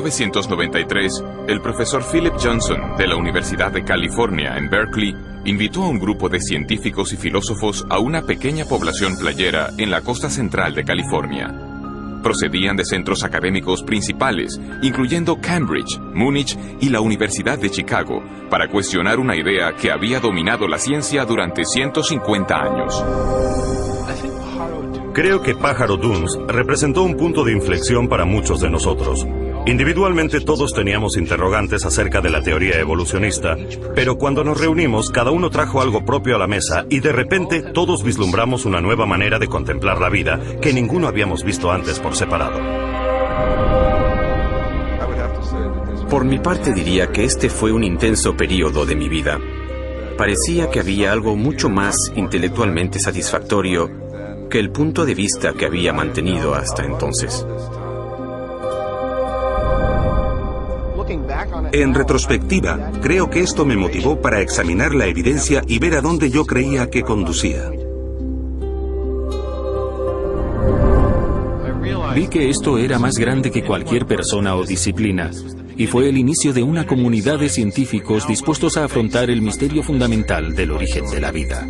1993, el profesor Philip Johnson de la Universidad de California en Berkeley invitó a un grupo de científicos y filósofos a una pequeña población playera en la costa central de California. Procedían de centros académicos principales, incluyendo Cambridge, Múnich y la Universidad de Chicago, para cuestionar una idea que había dominado la ciencia durante 150 años. Creo que Pájaro Dunes representó un punto de inflexión para muchos de nosotros. Individualmente todos teníamos interrogantes acerca de la teoría evolucionista, pero cuando nos reunimos cada uno trajo algo propio a la mesa y de repente todos vislumbramos una nueva manera de contemplar la vida que ninguno habíamos visto antes por separado. Por mi parte diría que este fue un intenso periodo de mi vida. Parecía que había algo mucho más intelectualmente satisfactorio que el punto de vista que había mantenido hasta entonces. En retrospectiva, creo que esto me motivó para examinar la evidencia y ver a dónde yo creía que conducía. Vi que esto era más grande que cualquier persona o disciplina, y fue el inicio de una comunidad de científicos dispuestos a afrontar el misterio fundamental del origen de la vida.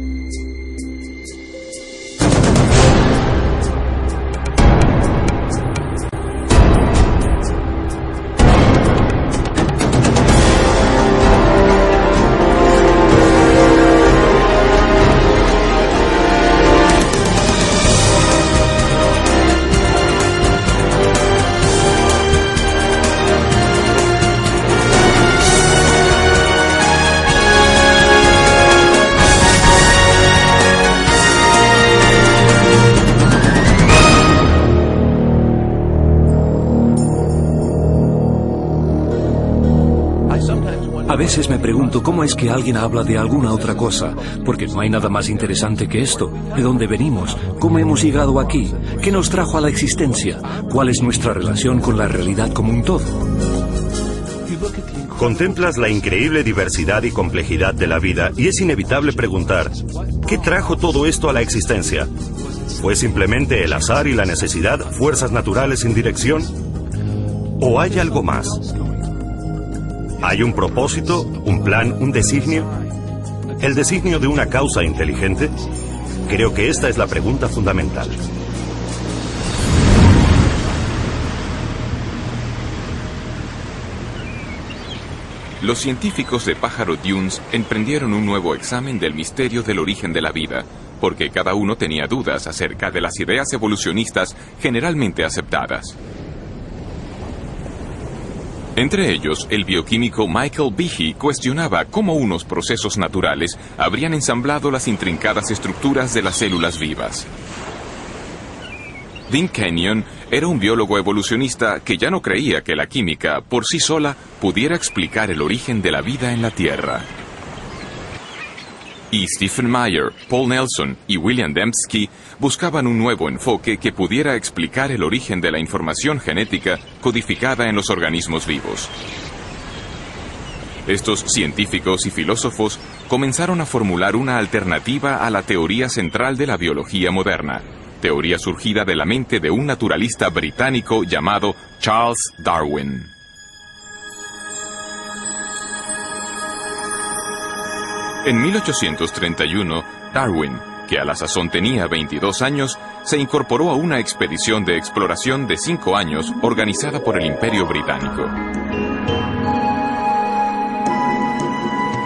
A veces me pregunto cómo es que alguien habla de alguna otra cosa, porque no hay nada más interesante que esto. ¿De dónde venimos? ¿Cómo hemos llegado aquí? ¿Qué nos trajo a la existencia? ¿Cuál es nuestra relación con la realidad como un todo? Contemplas la increíble diversidad y complejidad de la vida y es inevitable preguntar, ¿qué trajo todo esto a la existencia? ¿Fue simplemente el azar y la necesidad, fuerzas naturales sin dirección? ¿O hay algo más? ¿Hay un propósito, un plan, un designio? ¿El designio de una causa inteligente? Creo que esta es la pregunta fundamental. Los científicos de Pájaro Dunes emprendieron un nuevo examen del misterio del origen de la vida, porque cada uno tenía dudas acerca de las ideas evolucionistas generalmente aceptadas. Entre ellos, el bioquímico Michael Behe cuestionaba cómo unos procesos naturales habrían ensamblado las intrincadas estructuras de las células vivas. Dean Kenyon era un biólogo evolucionista que ya no creía que la química, por sí sola, pudiera explicar el origen de la vida en la Tierra. Y Stephen Meyer, Paul Nelson y William Dembski buscaban un nuevo enfoque que pudiera explicar el origen de la información genética codificada en los organismos vivos. Estos científicos y filósofos comenzaron a formular una alternativa a la teoría central de la biología moderna, teoría surgida de la mente de un naturalista británico llamado Charles Darwin. En 1831, Darwin, que a la sazón tenía 22 años, se incorporó a una expedición de exploración de 5 años organizada por el Imperio Británico.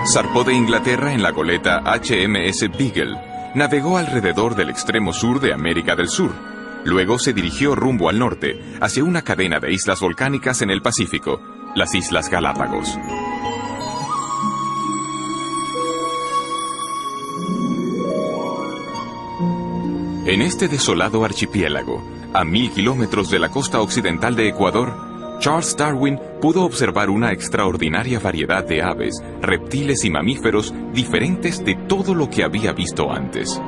Zarpó de Inglaterra en la goleta HMS Beagle, navegó alrededor del extremo sur de América del Sur. Luego se dirigió rumbo al norte, hacia una cadena de islas volcánicas en el Pacífico, las Islas Galápagos. En este desolado archipiélago, a 1000 kilómetros de la costa occidental de Ecuador, Charles Darwin pudo observar una extraordinaria variedad de aves, reptiles y mamíferos diferentes de todo lo que había visto antes.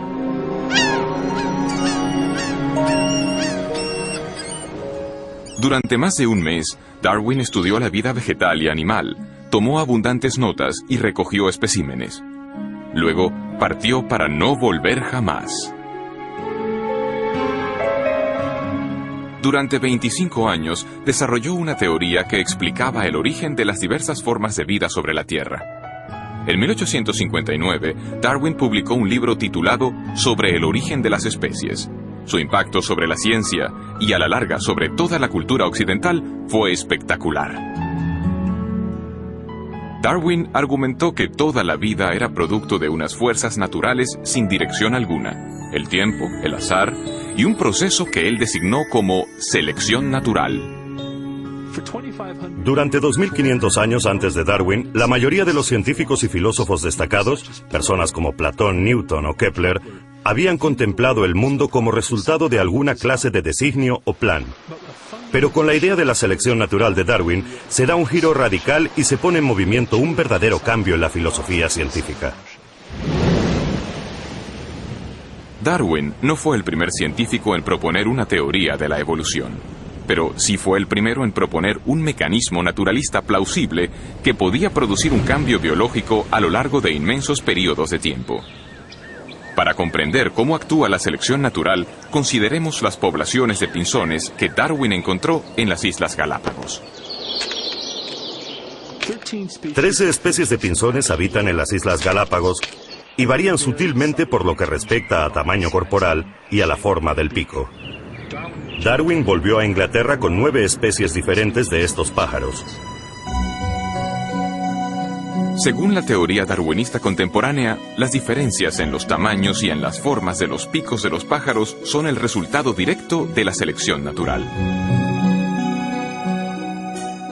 Durante más de un mes, Darwin estudió la vida vegetal y animal, tomó abundantes notas y recogió especímenes. Luego, partió para no volver jamás. Durante 25 años desarrolló una teoría que explicaba el origen de las diversas formas de vida sobre la Tierra. En 1859, Darwin publicó un libro titulado Sobre el origen de las especies. Su impacto sobre la ciencia y a la larga sobre toda la cultura occidental fue espectacular. Darwin argumentó que toda la vida era producto de unas fuerzas naturales sin dirección alguna, el tiempo, el azar y un proceso que él designó como selección natural. Durante 2500 años antes de Darwin, la mayoría de los científicos y filósofos destacados, personas como Platón, Newton o Kepler, habían contemplado el mundo como resultado de alguna clase de designio o plan. Pero con la idea de la selección natural de Darwin, se da un giro radical y se pone en movimiento un verdadero cambio en la filosofía científica. Darwin no fue el primer científico en proponer una teoría de la evolución, pero sí fue el primero en proponer un mecanismo naturalista plausible que podía producir un cambio biológico a lo largo de inmensos periodos de tiempo. Para comprender cómo actúa la selección natural, consideremos las poblaciones de pinzones que Darwin encontró en las Islas Galápagos. 13 especies de pinzones habitan en las Islas Galápagos y varían sutilmente por lo que respecta a tamaño corporal y a la forma del pico. Darwin volvió a Inglaterra con 9 especies diferentes de estos pájaros. Según la teoría darwinista contemporánea, las diferencias en los tamaños y en las formas de los picos de los pájaros son el resultado directo de la selección natural.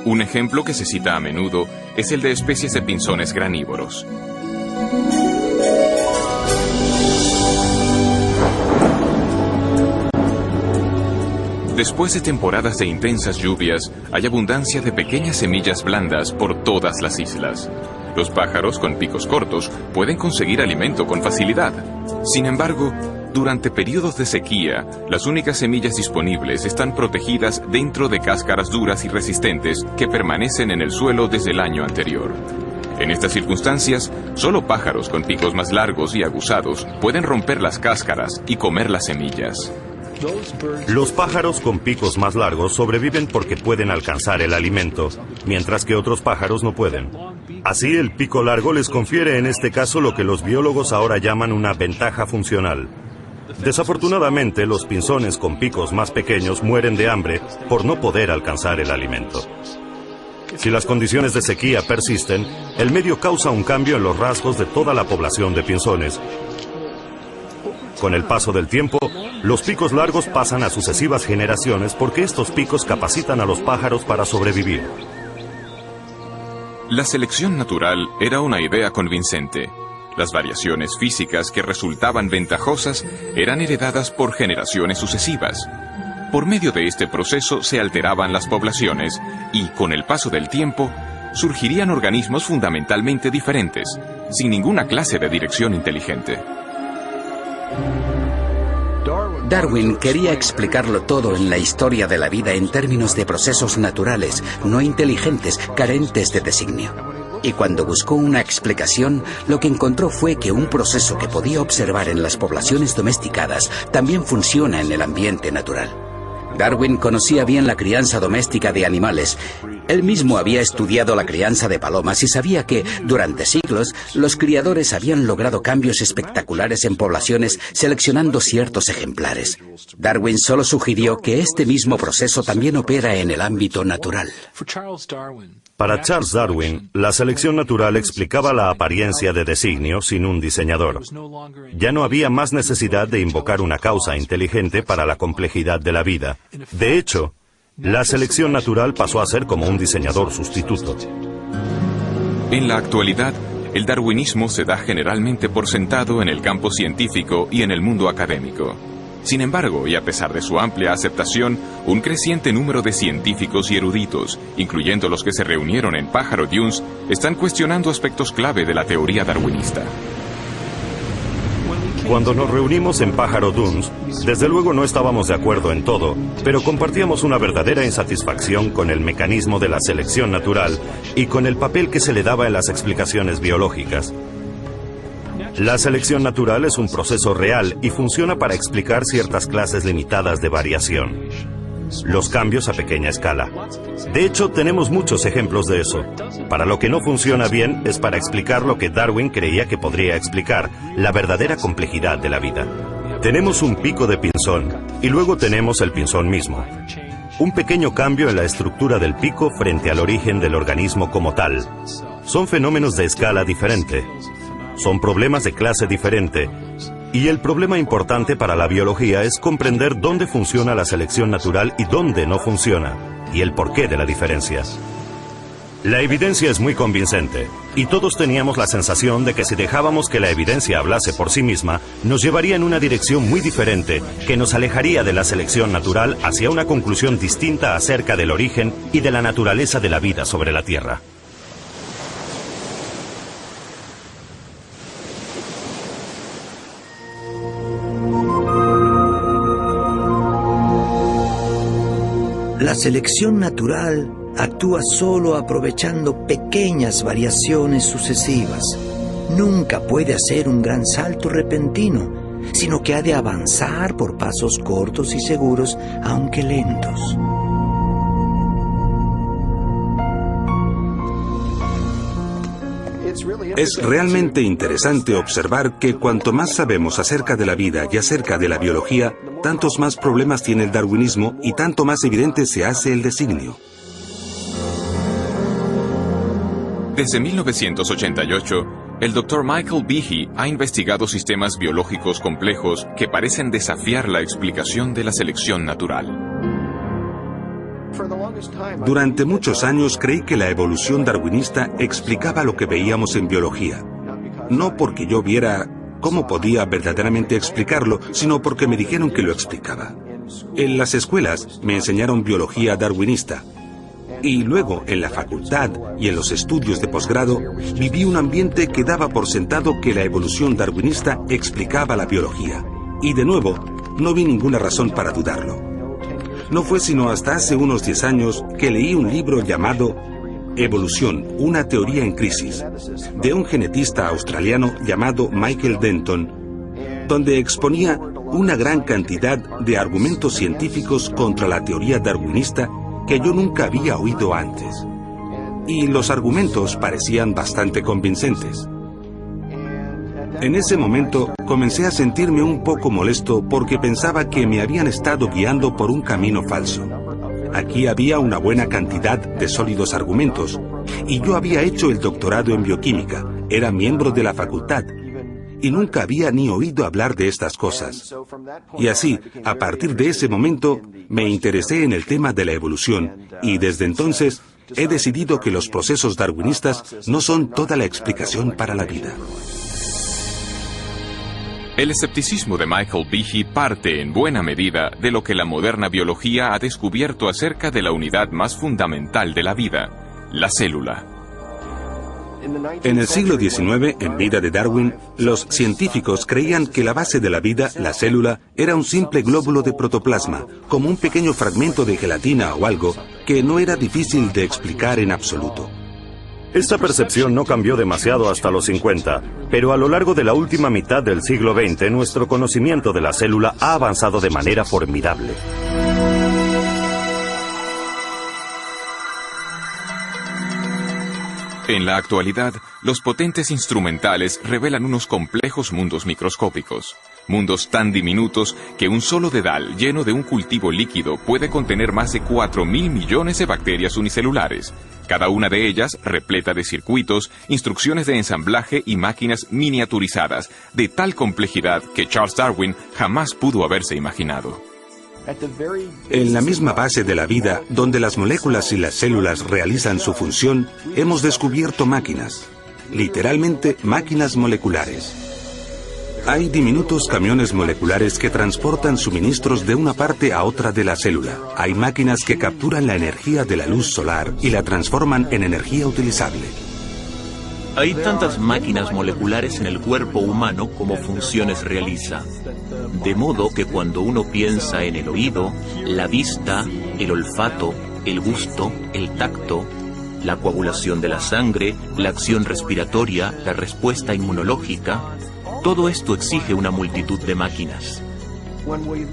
Un ejemplo que se cita a menudo es el de especies de pinzones granívoros. Después de temporadas de intensas lluvias, hay abundancia de pequeñas semillas blandas por todas las islas. Los pájaros con picos cortos pueden conseguir alimento con facilidad. Sin embargo, durante periodos de sequía, las únicas semillas disponibles están protegidas dentro de cáscaras duras y resistentes que permanecen en el suelo desde el año anterior. En estas circunstancias, solo pájaros con picos más largos y aguzados pueden romper las cáscaras y comer las semillas. Los pájaros con picos más largos sobreviven porque pueden alcanzar el alimento, mientras que otros pájaros no pueden. Así, el pico largo les confiere en este caso lo que los biólogos ahora llaman una ventaja funcional. Desafortunadamente, los pinzones con picos más pequeños mueren de hambre por no poder alcanzar el alimento. Si las condiciones de sequía persisten, el medio causa un cambio en los rasgos de toda la población de pinzones. Con el paso del tiempo, los picos largos pasan a sucesivas generaciones porque estos picos capacitan a los pájaros para sobrevivir. La selección natural era una idea convincente. Las variaciones físicas que resultaban ventajosas eran heredadas por generaciones sucesivas. Por medio de este proceso se alteraban las poblaciones y, con el paso del tiempo, surgirían organismos fundamentalmente diferentes, sin ninguna clase de dirección inteligente. Darwin quería explicarlo todo en la historia de la vida en términos de procesos naturales, no inteligentes, carentes de designio. Y cuando buscó una explicación, lo que encontró fue que un proceso que podía observar en las poblaciones domesticadas también funciona en el ambiente natural. Darwin conocía bien la crianza doméstica de animales. Él mismo había estudiado la crianza de palomas y sabía que, durante siglos, los criadores habían logrado cambios espectaculares en poblaciones seleccionando ciertos ejemplares. Darwin solo sugirió que este mismo proceso también opera en el ámbito natural. Para Charles Darwin, la selección natural explicaba la apariencia de designio sin un diseñador. Ya no había más necesidad de invocar una causa inteligente para la complejidad de la vida. De hecho, la selección natural pasó a ser como un diseñador sustituto. En la actualidad, el darwinismo se da generalmente por sentado en el campo científico y en el mundo académico. Sin embargo, y a pesar de su amplia aceptación, un creciente número de científicos y eruditos, incluyendo los que se reunieron en Pájaro Dunes, están cuestionando aspectos clave de la teoría darwinista. Cuando nos reunimos en Pájaro Dunes, desde luego no estábamos de acuerdo en todo, pero compartíamos una verdadera insatisfacción con el mecanismo de la selección natural y con el papel que se le daba en las explicaciones biológicas. La selección natural es un proceso real y funciona para explicar ciertas clases limitadas de variación. los cambios a pequeña escala. De hecho, tenemos muchos ejemplos de eso. Para lo que no funciona bien es para explicar lo que Darwin creía que podría explicar, la verdadera complejidad de la vida. Tenemos un pico de pinzón y luego tenemos el pinzón mismo. Un pequeño cambio en la estructura del pico frente al origen del organismo como tal. Son fenómenos de escala diferente. Son problemas de clase diferente. Y el problema importante para la biología es comprender dónde funciona la selección natural y dónde no funciona, y el porqué de la diferencia. La evidencia es muy convincente, y todos teníamos la sensación de que si dejábamos que la evidencia hablase por sí misma, nos llevaría en una dirección muy diferente, que nos alejaría de la selección natural hacia una conclusión distinta acerca del origen y de la naturaleza de la vida sobre la Tierra. La selección natural actúa solo aprovechando pequeñas variaciones sucesivas. Nunca puede hacer un gran salto repentino, sino que ha de avanzar por pasos cortos y seguros, aunque lentos. Es realmente interesante observar que cuanto más sabemos acerca de la vida y acerca de la biología, tantos más problemas tiene el darwinismo y tanto más evidente se hace el designio. Desde 1988, el Dr. Michael Behe ha investigado sistemas biológicos complejos que parecen desafiar la explicación de la selección natural. Durante muchos años creí que la evolución darwinista explicaba lo que veíamos en biología. No porque yo viera cómo podía verdaderamente explicarlo, sino porque me dijeron que lo explicaba. En las escuelas me enseñaron biología darwinista. Y luego, en la facultad y en los estudios de posgrado, viví un ambiente que daba por sentado que la evolución darwinista explicaba la biología. Y de nuevo, no vi ninguna razón para dudarlo. No fue sino hasta hace unos 10 años que leí un libro llamado Evolución, una teoría en crisis, de un genetista australiano llamado Michael Denton, donde exponía una gran cantidad de argumentos científicos contra la teoría darwinista que yo nunca había oído antes. Y los argumentos parecían bastante convincentes. En ese momento comencé a sentirme un poco molesto porque pensaba que me habían estado guiando por un camino falso. Aquí había una buena cantidad de sólidos argumentos y yo había hecho el doctorado en bioquímica, era miembro de la facultad y nunca había ni oído hablar de estas cosas. Y así, a partir de ese momento, me interesé en el tema de la evolución y desde entonces he decidido que los procesos darwinistas no son toda la explicación para la vida. El escepticismo de Michael Behe parte en buena medida de lo que la moderna biología ha descubierto acerca de la unidad más fundamental de la vida, la célula. En el siglo XIX, en vida de Darwin, los científicos creían que la base de la vida, la célula, era un simple glóbulo de protoplasma, como un pequeño fragmento de gelatina o algo que no era difícil de explicar en absoluto. Esta percepción no cambió demasiado hasta los 50, pero a lo largo de la última mitad del siglo XX, nuestro conocimiento de la célula ha avanzado de manera formidable. En la actualidad, los potentes instrumentales revelan unos complejos mundos microscópicos. Mundos tan diminutos que un solo dedal lleno de un cultivo líquido puede contener más de 4.000 millones de bacterias unicelulares, cada una de ellas repleta de circuitos, instrucciones de ensamblaje y máquinas miniaturizadas, de tal complejidad que Charles Darwin jamás pudo haberse imaginado. En la misma base de la vida, donde las moléculas y las células realizan su función, hemos descubierto máquinas, literalmente máquinas moleculares. Hay diminutos camiones moleculares que transportan suministros de una parte a otra de la célula. Hay máquinas que capturan la energía de la luz solar y la transforman en energía utilizable. Hay tantas máquinas moleculares en el cuerpo humano como funciones realiza. De modo que cuando uno piensa en el oído, la vista, el olfato, el gusto, el tacto, la coagulación de la sangre, la acción respiratoria, la respuesta inmunológica, todo esto exige una multitud de máquinas.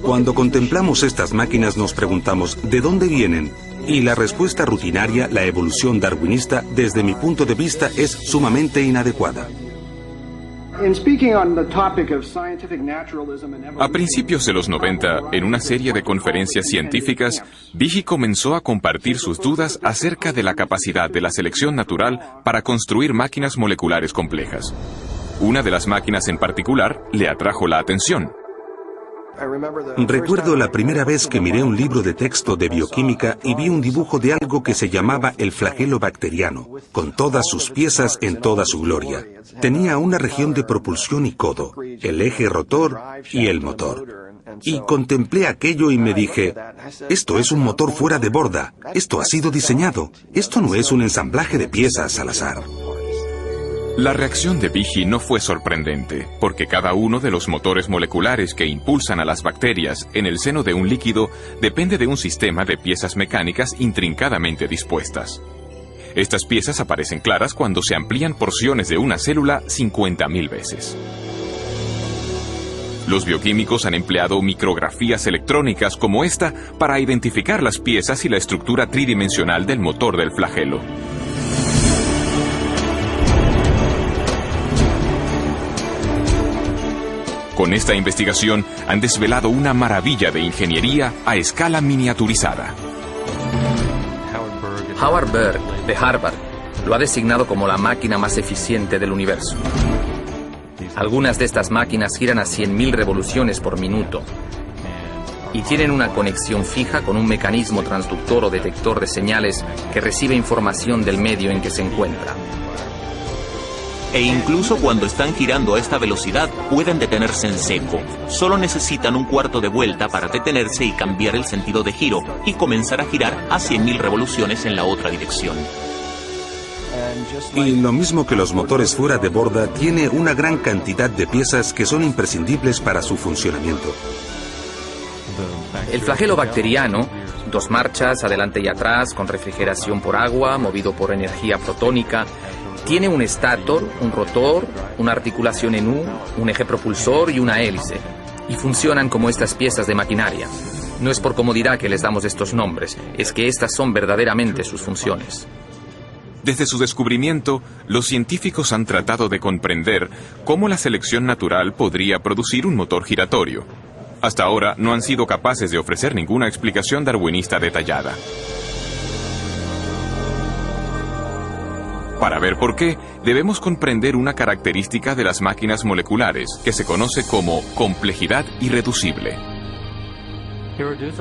Cuando contemplamos estas máquinas nos preguntamos ¿de dónde vienen? Y la respuesta rutinaria, la evolución darwinista, desde mi punto de vista, es sumamente inadecuada. A principios de los 90, en una serie de conferencias científicas, Behe comenzó a compartir sus dudas acerca de la capacidad de la selección natural para construir máquinas moleculares complejas. Una de las máquinas en particular le atrajo la atención. Recuerdo la primera vez que miré un libro de texto de bioquímica y vi un dibujo de algo que se llamaba el flagelo bacteriano, con todas sus piezas en toda su gloria. Tenía una región de propulsión y codo, el eje rotor y el motor. Y contemplé aquello y me dije, esto es un motor fuera de borda, esto ha sido diseñado, esto no es un ensamblaje de piezas al azar. La reacción de Behe no fue sorprendente, porque cada uno de los motores moleculares que impulsan a las bacterias en el seno de un líquido depende de un sistema de piezas mecánicas intrincadamente dispuestas. Estas piezas aparecen claras cuando se amplían porciones de una célula 50.000 veces. Los bioquímicos han empleado micrografías electrónicas como esta para identificar las piezas y la estructura tridimensional del motor del flagelo. Con esta investigación han desvelado una maravilla de ingeniería a escala miniaturizada. Howard Berg, de Harvard, lo ha designado como la máquina más eficiente del universo. Algunas de estas máquinas giran a 100.000 revoluciones por minuto y tienen una conexión fija con un mecanismo transductor o detector de señales que recibe información del medio en que se encuentra. E incluso cuando están girando a esta velocidad, pueden detenerse en seco. Solo necesitan un cuarto de vuelta para detenerse y cambiar el sentido de giro y comenzar a girar a 100.000 revoluciones en la otra dirección. Y lo mismo que los motores fuera de borda, tiene una gran cantidad de piezas que son imprescindibles para su funcionamiento. El flagelo bacteriano, 2 marchas, adelante y atrás, con refrigeración por agua, movido por energía protónica, tiene un estator, un rotor, una articulación en U, un eje propulsor y una hélice. Y funcionan como estas piezas de maquinaria. No es por comodidad que les damos estos nombres, es que estas son verdaderamente sus funciones. Desde su descubrimiento, los científicos han tratado de comprender cómo la selección natural podría producir un motor giratorio. Hasta ahora no han sido capaces de ofrecer ninguna explicación darwinista detallada. Para ver por qué, debemos comprender una característica de las máquinas moleculares que se conoce como complejidad irreducible.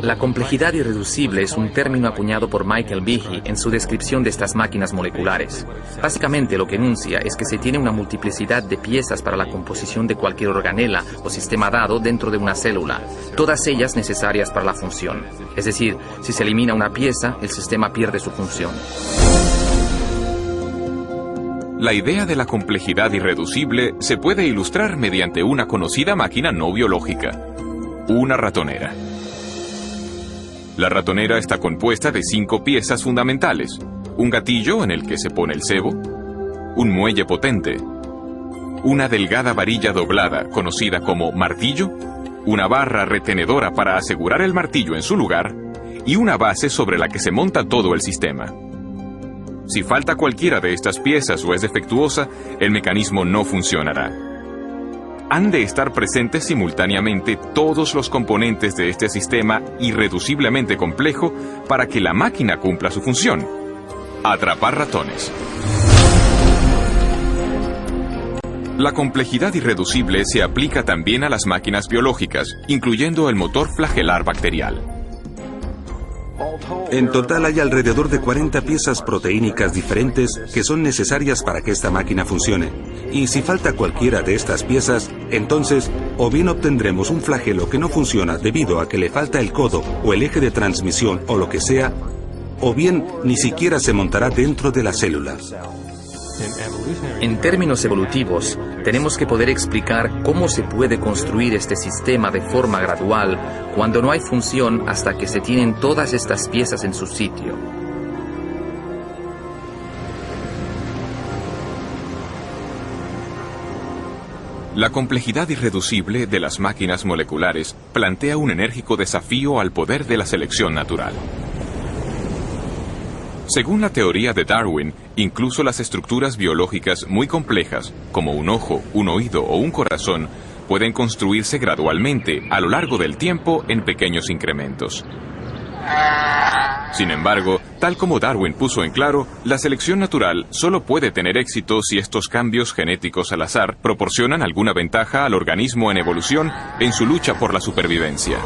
La complejidad irreducible es un término acuñado por Michael Behe en su descripción de estas máquinas moleculares. Básicamente lo que enuncia es que se tiene una multiplicidad de piezas para la composición de cualquier organela o sistema dado dentro de una célula, todas ellas necesarias para la función. Es decir, si se elimina una pieza, el sistema pierde su función. La idea de la complejidad irreducible se puede ilustrar mediante una conocida máquina no biológica, una ratonera. La ratonera está compuesta de 5 piezas fundamentales: un gatillo en el que se pone el cebo, un muelle potente, una delgada varilla doblada conocida como martillo, una barra retenedora para asegurar el martillo en su lugar y una base sobre la que se monta todo el sistema. Si falta cualquiera de estas piezas o es defectuosa, el mecanismo no funcionará. Han de estar presentes simultáneamente todos los componentes de este sistema irreduciblemente complejo para que la máquina cumpla su función: atrapar ratones. La complejidad irreducible se aplica también a las máquinas biológicas, incluyendo el motor flagelar bacterial. En total hay alrededor de 40 piezas proteínicas diferentes que son necesarias para que esta máquina funcione. Y si falta cualquiera de estas piezas, entonces o bien obtendremos un flagelo que no funciona debido a que le falta el codo o el eje de transmisión o lo que sea, o bien ni siquiera se montará dentro de la célula. En términos evolutivos, tenemos que poder explicar cómo se puede construir este sistema de forma gradual cuando no hay función hasta que se tienen todas estas piezas en su sitio. La complejidad irreducible de las máquinas moleculares plantea un enérgico desafío al poder de la selección natural. Según la teoría de Darwin, incluso las estructuras biológicas muy complejas, como un ojo, un oído o un corazón, pueden construirse gradualmente a lo largo del tiempo en pequeños incrementos. Sin embargo, tal como Darwin puso en claro, la selección natural solo puede tener éxito si estos cambios genéticos al azar proporcionan alguna ventaja al organismo en evolución en su lucha por la supervivencia.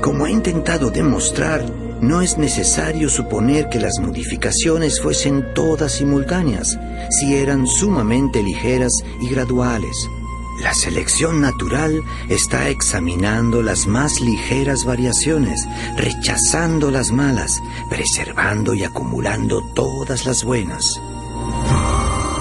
Como he intentado demostrar, no es necesario suponer que las modificaciones fuesen todas simultáneas, si eran sumamente ligeras y graduales. La selección natural está examinando las más ligeras variaciones, rechazando las malas, preservando y acumulando todas las buenas.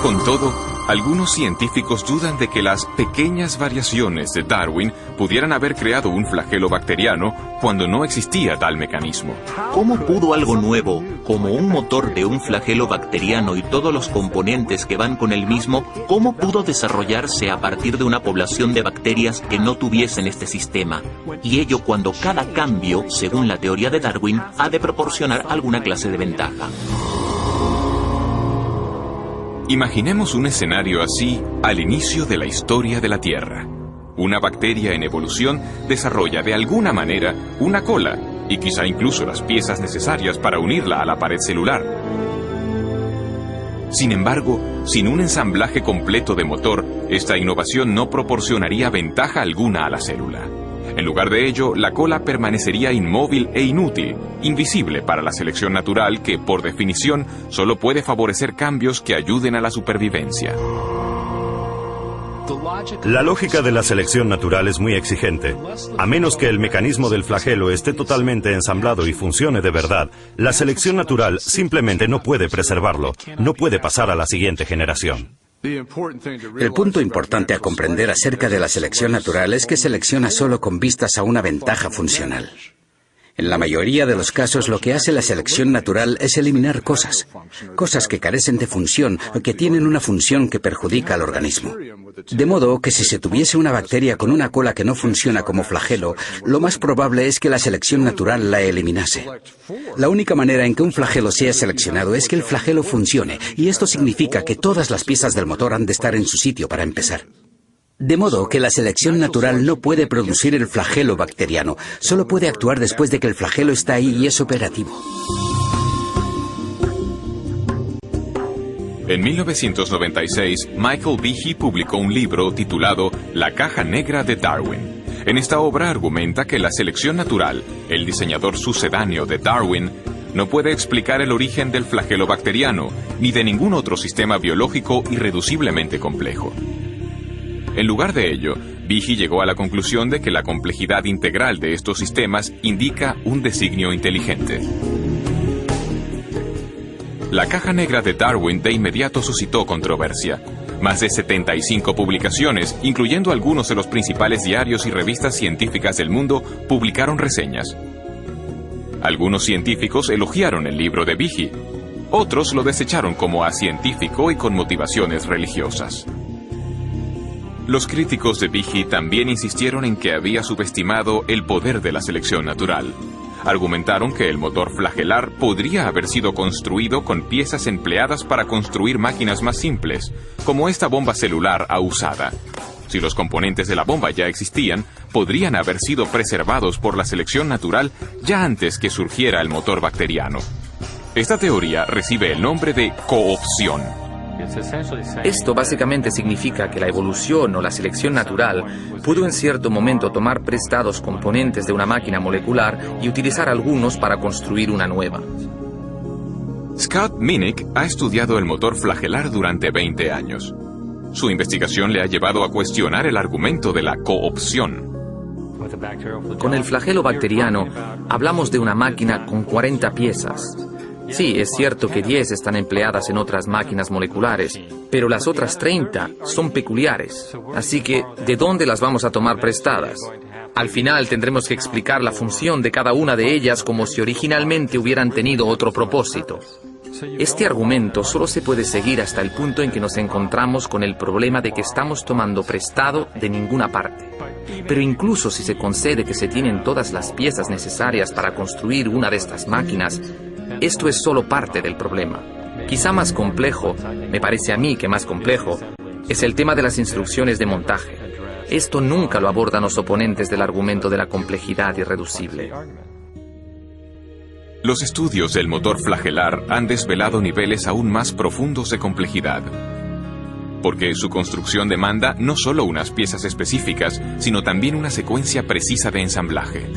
Con todo, algunos científicos dudan de que las pequeñas variaciones de Darwin pudieran haber creado un flagelo bacteriano cuando no existía tal mecanismo. ¿Cómo pudo algo nuevo, como un motor de un flagelo bacteriano y todos los componentes que van con el mismo, cómo pudo desarrollarse a partir de una población de bacterias que no tuviesen este sistema? Y ello cuando cada cambio, según la teoría de Darwin, ha de proporcionar alguna clase de ventaja. Imaginemos un escenario así al inicio de la historia de la Tierra. Una bacteria en evolución desarrolla de alguna manera una cola y quizá incluso las piezas necesarias para unirla a la pared celular. Sin embargo, sin un ensamblaje completo de motor, esta innovación no proporcionaría ventaja alguna a la célula. En lugar de ello, la cola permanecería inmóvil e inútil, invisible para la selección natural que, por definición, solo puede favorecer cambios que ayuden a la supervivencia. La lógica de la selección natural es muy exigente. A menos que el mecanismo del flagelo esté totalmente ensamblado y funcione de verdad, la selección natural simplemente no puede preservarlo, no puede pasar a la siguiente generación. El punto importante a comprender acerca de la selección natural es que selecciona solo con vistas a una ventaja funcional. En la mayoría de los casos, lo que hace la selección natural es eliminar cosas que carecen de función o que tienen una función que perjudica al organismo. De modo que si se tuviese una bacteria con una cola que no funciona como flagelo, lo más probable es que la selección natural la eliminase. La única manera en que un flagelo sea seleccionado es que el flagelo funcione, y esto significa que todas las piezas del motor han de estar en su sitio para empezar. De modo que la selección natural no puede producir el flagelo bacteriano, solo puede actuar después de que el flagelo está ahí y es operativo. En 1996, Michael Behe publicó un libro titulado La caja negra de Darwin. En esta obra argumenta que la selección natural, el diseñador sucedáneo de Darwin, no puede explicar el origen del flagelo bacteriano, ni de ningún otro sistema biológico irreduciblemente complejo. En lugar de ello, Behe llegó a la conclusión de que la complejidad integral de estos sistemas indica un designio inteligente. La caja negra de Darwin de inmediato suscitó controversia. Más de 75 publicaciones, incluyendo algunos de los principales diarios y revistas científicas del mundo, publicaron reseñas. Algunos científicos elogiaron el libro de Behe, otros lo desecharon como acientífico y con motivaciones religiosas. Los críticos de Behe también insistieron en que había subestimado el poder de la selección natural. Argumentaron que el motor flagelar podría haber sido construido con piezas empleadas para construir máquinas más simples, como esta bomba celular usada. Si los componentes de la bomba ya existían, podrían haber sido preservados por la selección natural ya antes que surgiera el motor bacteriano. Esta teoría recibe el nombre de coopción. Esto básicamente significa que la evolución o la selección natural pudo en cierto momento tomar prestados componentes de una máquina molecular y utilizar algunos para construir una nueva. Scott Minnick ha estudiado el motor flagelar durante 20 años. Su investigación le ha llevado a cuestionar el argumento de la coopción. Con el flagelo bacteriano, hablamos de una máquina con 40 piezas. Sí, es cierto que 10 están empleadas en otras máquinas moleculares, pero las otras 30 son peculiares. Así que, ¿de dónde las vamos a tomar prestadas? Al final tendremos que explicar la función de cada una de ellas como si originalmente hubieran tenido otro propósito. Este argumento solo se puede seguir hasta el punto en que nos encontramos con el problema de que estamos tomando prestado de ninguna parte. Pero incluso si se concede que se tienen todas las piezas necesarias para construir una de estas máquinas, esto es solo parte del problema. Quizá más complejo, me parece a mí que más complejo, es el tema de las instrucciones de montaje. Esto nunca lo abordan los oponentes del argumento de la complejidad irreducible. Los estudios del motor flagelar han desvelado niveles aún más profundos de complejidad, porque su construcción demanda no solo unas piezas específicas, sino también una secuencia precisa de ensamblaje.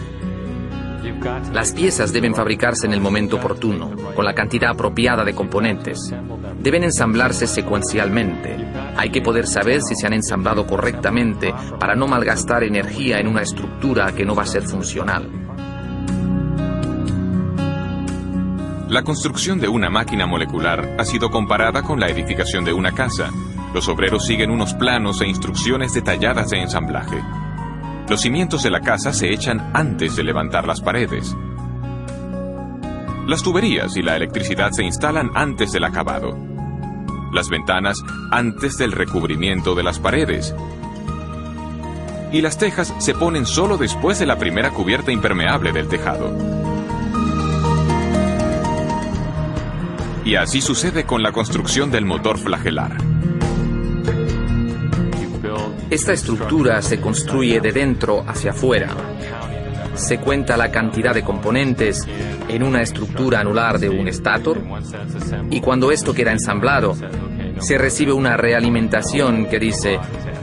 Las piezas deben fabricarse en el momento oportuno, con la cantidad apropiada de componentes. Deben ensamblarse secuencialmente. Hay que poder saber si se han ensamblado correctamente para no malgastar energía en una estructura que no va a ser funcional. La construcción de una máquina molecular ha sido comparada con la edificación de una casa. Los obreros siguen unos planos e instrucciones detalladas de ensamblaje. Los cimientos de la casa se echan antes de levantar las paredes. Las tuberías y la electricidad se instalan antes del acabado. Las ventanas antes del recubrimiento de las paredes. Y las tejas se ponen solo después de la primera cubierta impermeable del tejado. Y así sucede con la construcción del motor flagelar. Esta estructura se construye de dentro hacia afuera. Se cuenta la cantidad de componentes en una estructura anular de un estator, y cuando esto queda ensamblado, se recibe una realimentación que dice,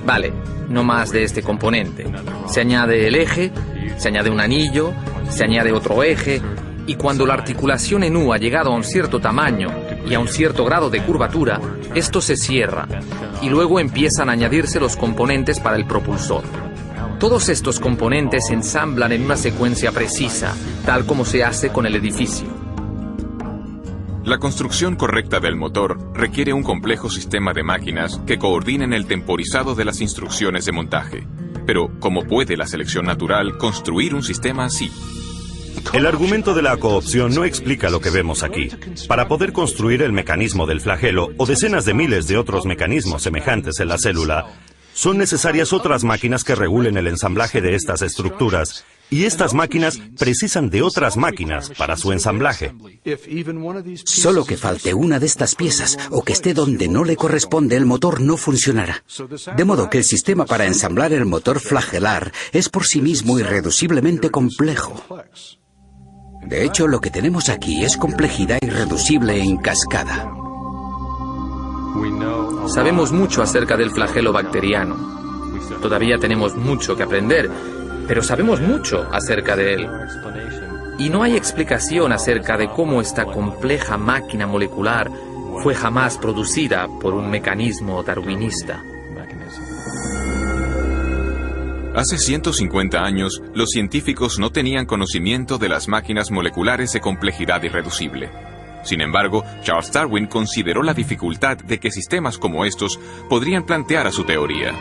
vale, no más de este componente. Se añade el eje, se añade un anillo, se añade otro eje, y cuando la articulación en U ha llegado a un cierto tamaño y a un cierto grado de curvatura, esto se cierra, y luego empiezan a añadirse los componentes para el propulsor. Todos estos componentes se ensamblan en una secuencia precisa, tal como se hace con el edificio. La construcción correcta del motor requiere un complejo sistema de máquinas que coordinen el temporizado de las instrucciones de montaje. Pero, ¿cómo puede la selección natural construir un sistema así? El argumento de la coopción no explica lo que vemos aquí. Para poder construir el mecanismo del flagelo o decenas de miles de otros mecanismos semejantes en la célula, son necesarias otras máquinas que regulen el ensamblaje de estas estructuras, y estas máquinas precisan de otras máquinas para su ensamblaje. Solo que falte una de estas piezas o que esté donde no le corresponde, el motor no funcionará. De modo que el sistema para ensamblar el motor flagelar es por sí mismo irreduciblemente complejo. De hecho, lo que tenemos aquí es complejidad irreducible en cascada. Sabemos mucho acerca del flagelo bacteriano. Todavía tenemos mucho que aprender, pero sabemos mucho acerca de él. Y no hay explicación acerca de cómo esta compleja máquina molecular fue jamás producida por un mecanismo darwinista. Hace 150 años, los científicos no tenían conocimiento de las máquinas moleculares de complejidad irreducible. Sin embargo, Charles Darwin consideró la dificultad de que sistemas como estos podrían plantear a su teoría.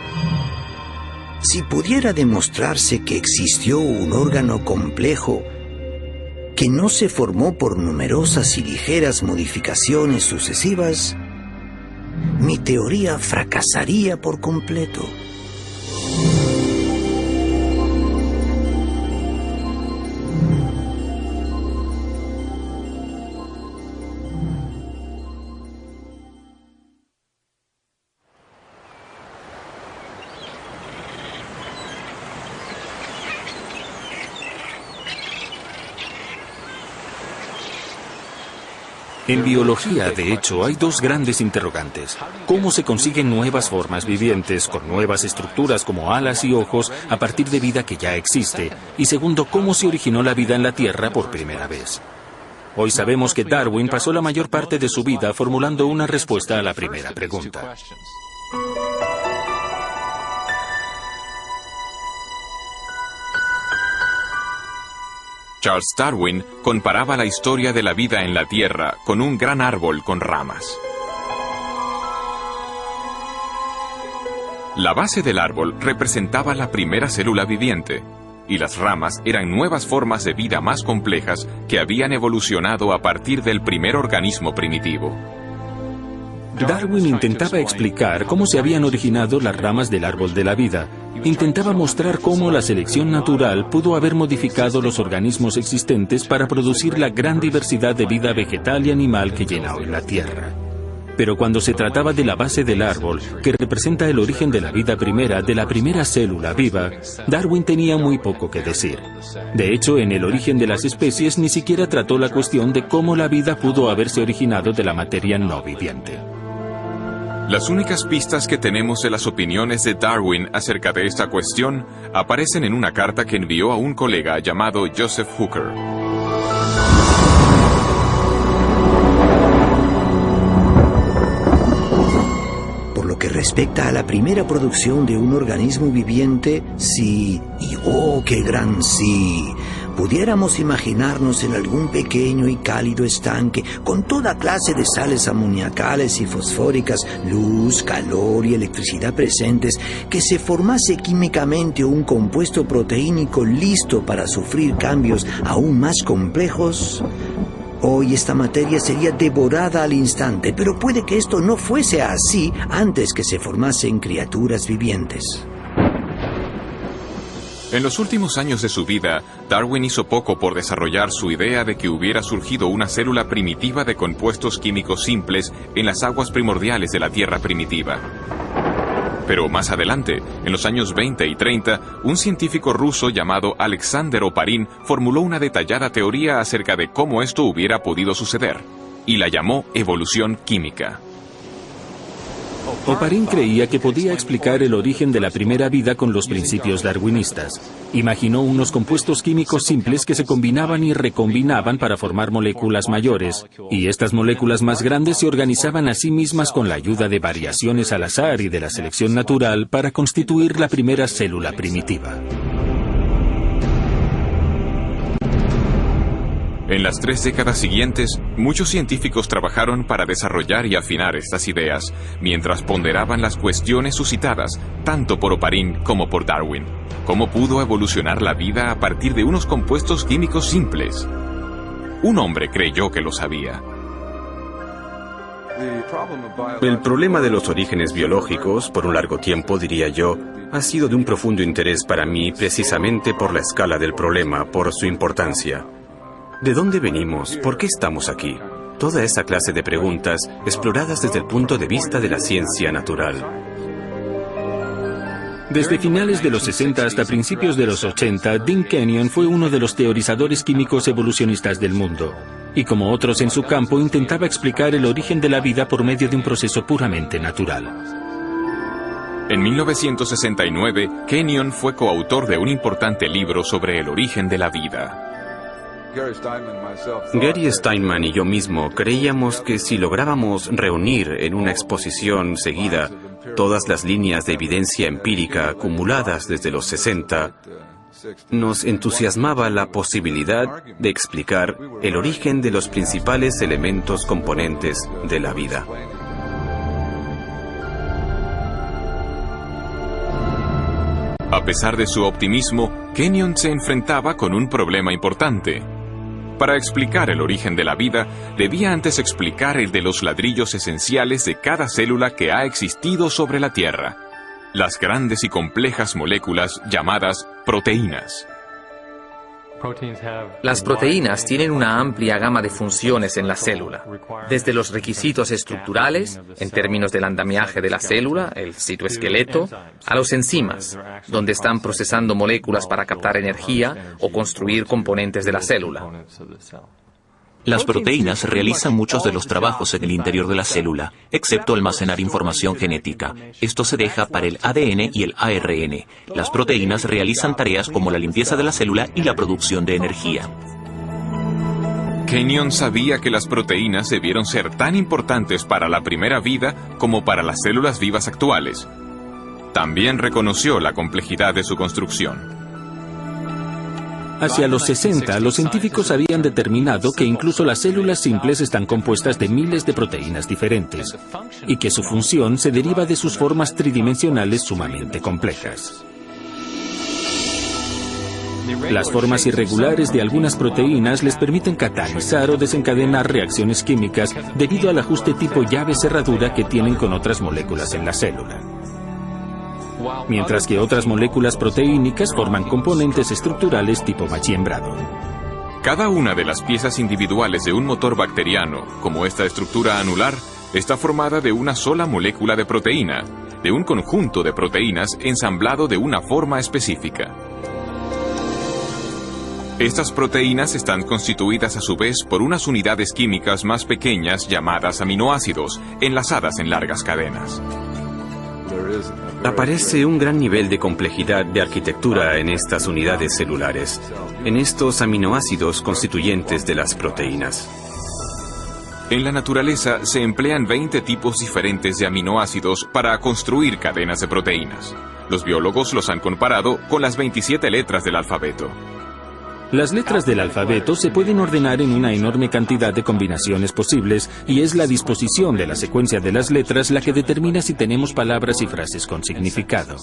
Si pudiera demostrarse que existió un órgano complejo que no se formó por numerosas y ligeras modificaciones sucesivas, mi teoría fracasaría por completo. En biología, de hecho, hay dos grandes interrogantes. ¿Cómo se consiguen nuevas formas vivientes con nuevas estructuras como alas y ojos a partir de vida que ya existe? Y segundo, ¿cómo se originó la vida en la Tierra por primera vez? Hoy sabemos que Darwin pasó la mayor parte de su vida formulando una respuesta a la primera pregunta. Charles Darwin comparaba la historia de la vida en la Tierra con un gran árbol con ramas. La base del árbol representaba la primera célula viviente. y las ramas eran nuevas formas de vida más complejas que habían evolucionado a partir del primer organismo primitivo. Darwin intentaba explicar cómo se habían originado las ramas del árbol de la vida. Intentaba mostrar cómo la selección natural pudo haber modificado los organismos existentes para producir la gran diversidad de vida vegetal y animal que llena hoy la Tierra. Pero cuando se trataba de la base del árbol, que representa el origen de la vida primera, de la primera célula viva, Darwin tenía muy poco que decir. De hecho, en El origen de las especies ni siquiera trató la cuestión de cómo la vida pudo haberse originado de la materia no viviente. Las únicas pistas que tenemos de las opiniones de Darwin acerca de esta cuestión aparecen en una carta que envió a un colega llamado Joseph Hooker. Por lo que respecta a la primera producción de un organismo viviente, sí, y oh, qué gran sí, pudiéramos imaginarnos en algún pequeño y cálido estanque con toda clase de sales amoniacales y fosfóricas, luz, calor y electricidad presentes, que se formase químicamente un compuesto proteínico listo para sufrir cambios aún más complejos. Hoy esta materia sería devorada al instante, pero puede que esto no fuese así antes que se formasen criaturas vivientes. En los últimos años de su vida, Darwin hizo poco por desarrollar su idea de que hubiera surgido una célula primitiva de compuestos químicos simples en las aguas primordiales de la Tierra primitiva. Pero más adelante, en los años 20 y 30, un científico ruso llamado Alexander Oparin formuló una detallada teoría acerca de cómo esto hubiera podido suceder, y la llamó evolución química. Oparin creía que podía explicar el origen de la primera vida con los principios darwinistas. Imaginó unos compuestos químicos simples que se combinaban y recombinaban para formar moléculas mayores, y estas moléculas más grandes se organizaban a sí mismas con la ayuda de variaciones al azar y de la selección natural para constituir la primera célula primitiva. En las 3 décadas siguientes, muchos científicos trabajaron para desarrollar y afinar estas ideas, mientras ponderaban las cuestiones suscitadas, tanto por Oparin como por Darwin. ¿Cómo pudo evolucionar la vida a partir de unos compuestos químicos simples? Un hombre creyó que lo sabía. El problema de los orígenes biológicos, por un largo tiempo, diría yo, ha sido de un profundo interés para mí precisamente por la escala del problema, por su importancia. ¿De dónde venimos? ¿Por qué estamos aquí? Toda esa clase de preguntas exploradas desde el punto de vista de la ciencia natural. Desde finales de los 60 hasta principios de los 80, Dean Kenyon fue uno de los teorizadores químicos evolucionistas del mundo. Y como otros en su campo, intentaba explicar el origen de la vida por medio de un proceso puramente natural. En 1969, Kenyon fue coautor de un importante libro sobre el origen de la vida. Gary Steinman y yo mismo creíamos que si lográbamos reunir en una exposición seguida todas las líneas de evidencia empírica acumuladas desde los 60, nos entusiasmaba la posibilidad de explicar el origen de los principales elementos componentes de la vida. A pesar de su optimismo, Kenyon se enfrentaba con un problema importante. Para explicar el origen de la vida, debía antes explicar el de los ladrillos esenciales de cada célula que ha existido sobre la Tierra, las grandes y complejas moléculas llamadas proteínas. Las proteínas tienen una amplia gama de funciones en la célula, desde los requisitos estructurales, en términos del andamiaje de la célula, el citoesqueleto, a los enzimas, donde están procesando moléculas para captar energía o construir componentes de la célula. Las proteínas realizan muchos de los trabajos en el interior de la célula, excepto almacenar información genética. Esto se deja para el ADN y el ARN. Las proteínas realizan tareas como la limpieza de la célula y la producción de energía. Kenyon sabía que las proteínas debieron ser tan importantes para la primera vida como para las células vivas actuales. También reconoció la complejidad de su construcción. Hacia los 60, los científicos habían determinado que incluso las células simples están compuestas de miles de proteínas diferentes, y que su función se deriva de sus formas tridimensionales sumamente complejas. Las formas irregulares de algunas proteínas les permiten catalizar o desencadenar reacciones químicas debido al ajuste tipo llave-cerradura que tienen con otras moléculas en la célula. Mientras que otras moléculas proteínicas forman componentes estructurales tipo machiembrado. Cada una de las piezas individuales de un motor bacteriano, como esta estructura anular, está formada de una sola molécula de proteína, de un conjunto de proteínas ensamblado de una forma específica. Estas proteínas están constituidas a su vez por unas unidades químicas más pequeñas llamadas aminoácidos, enlazadas en largas cadenas. Aparece un gran nivel de complejidad de arquitectura en estas unidades celulares, en estos aminoácidos constituyentes de las proteínas. En la naturaleza se emplean 20 tipos diferentes de aminoácidos para construir cadenas de proteínas. Los biólogos los han comparado con las 27 letras del alfabeto. Las letras del alfabeto se pueden ordenar en una enorme cantidad de combinaciones posibles y es la disposición de la secuencia de las letras la que determina si tenemos palabras y frases con significado.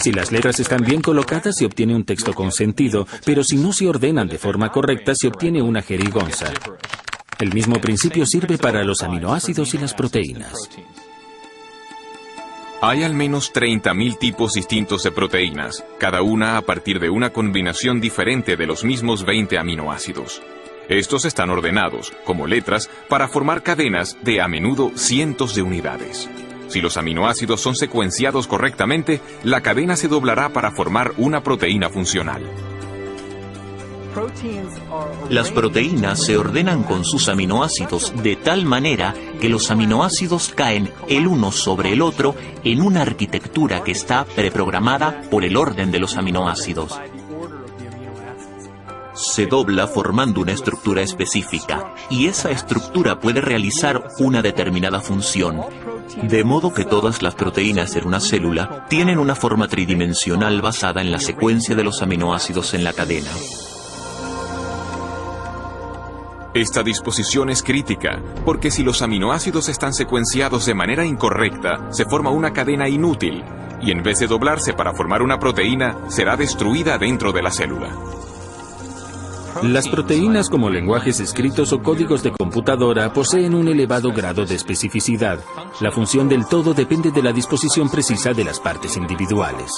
Si las letras están bien colocadas se obtiene un texto con sentido, pero si no se ordenan de forma correcta se obtiene una jerigonza. El mismo principio sirve para los aminoácidos y las proteínas. Hay al menos 30.000 tipos distintos de proteínas, cada una a partir de una combinación diferente de los mismos 20 aminoácidos. Estos están ordenados, como letras, para formar cadenas de a menudo cientos de unidades. Si los aminoácidos son secuenciados correctamente, la cadena se doblará para formar una proteína funcional. Las proteínas se ordenan con sus aminoácidos de tal manera que los aminoácidos caen el uno sobre el otro en una arquitectura que está preprogramada por el orden de los aminoácidos. Se dobla formando una estructura específica y esa estructura puede realizar una determinada función. De modo que todas las proteínas en una célula tienen una forma tridimensional basada en la secuencia de los aminoácidos en la cadena. Esta disposición es crítica, porque si los aminoácidos están secuenciados de manera incorrecta, se forma una cadena inútil, y en vez de doblarse para formar una proteína, será destruida dentro de la célula. Las proteínas, como lenguajes escritos o códigos de computadora, poseen un elevado grado de especificidad. La función del todo depende de la disposición precisa de las partes individuales.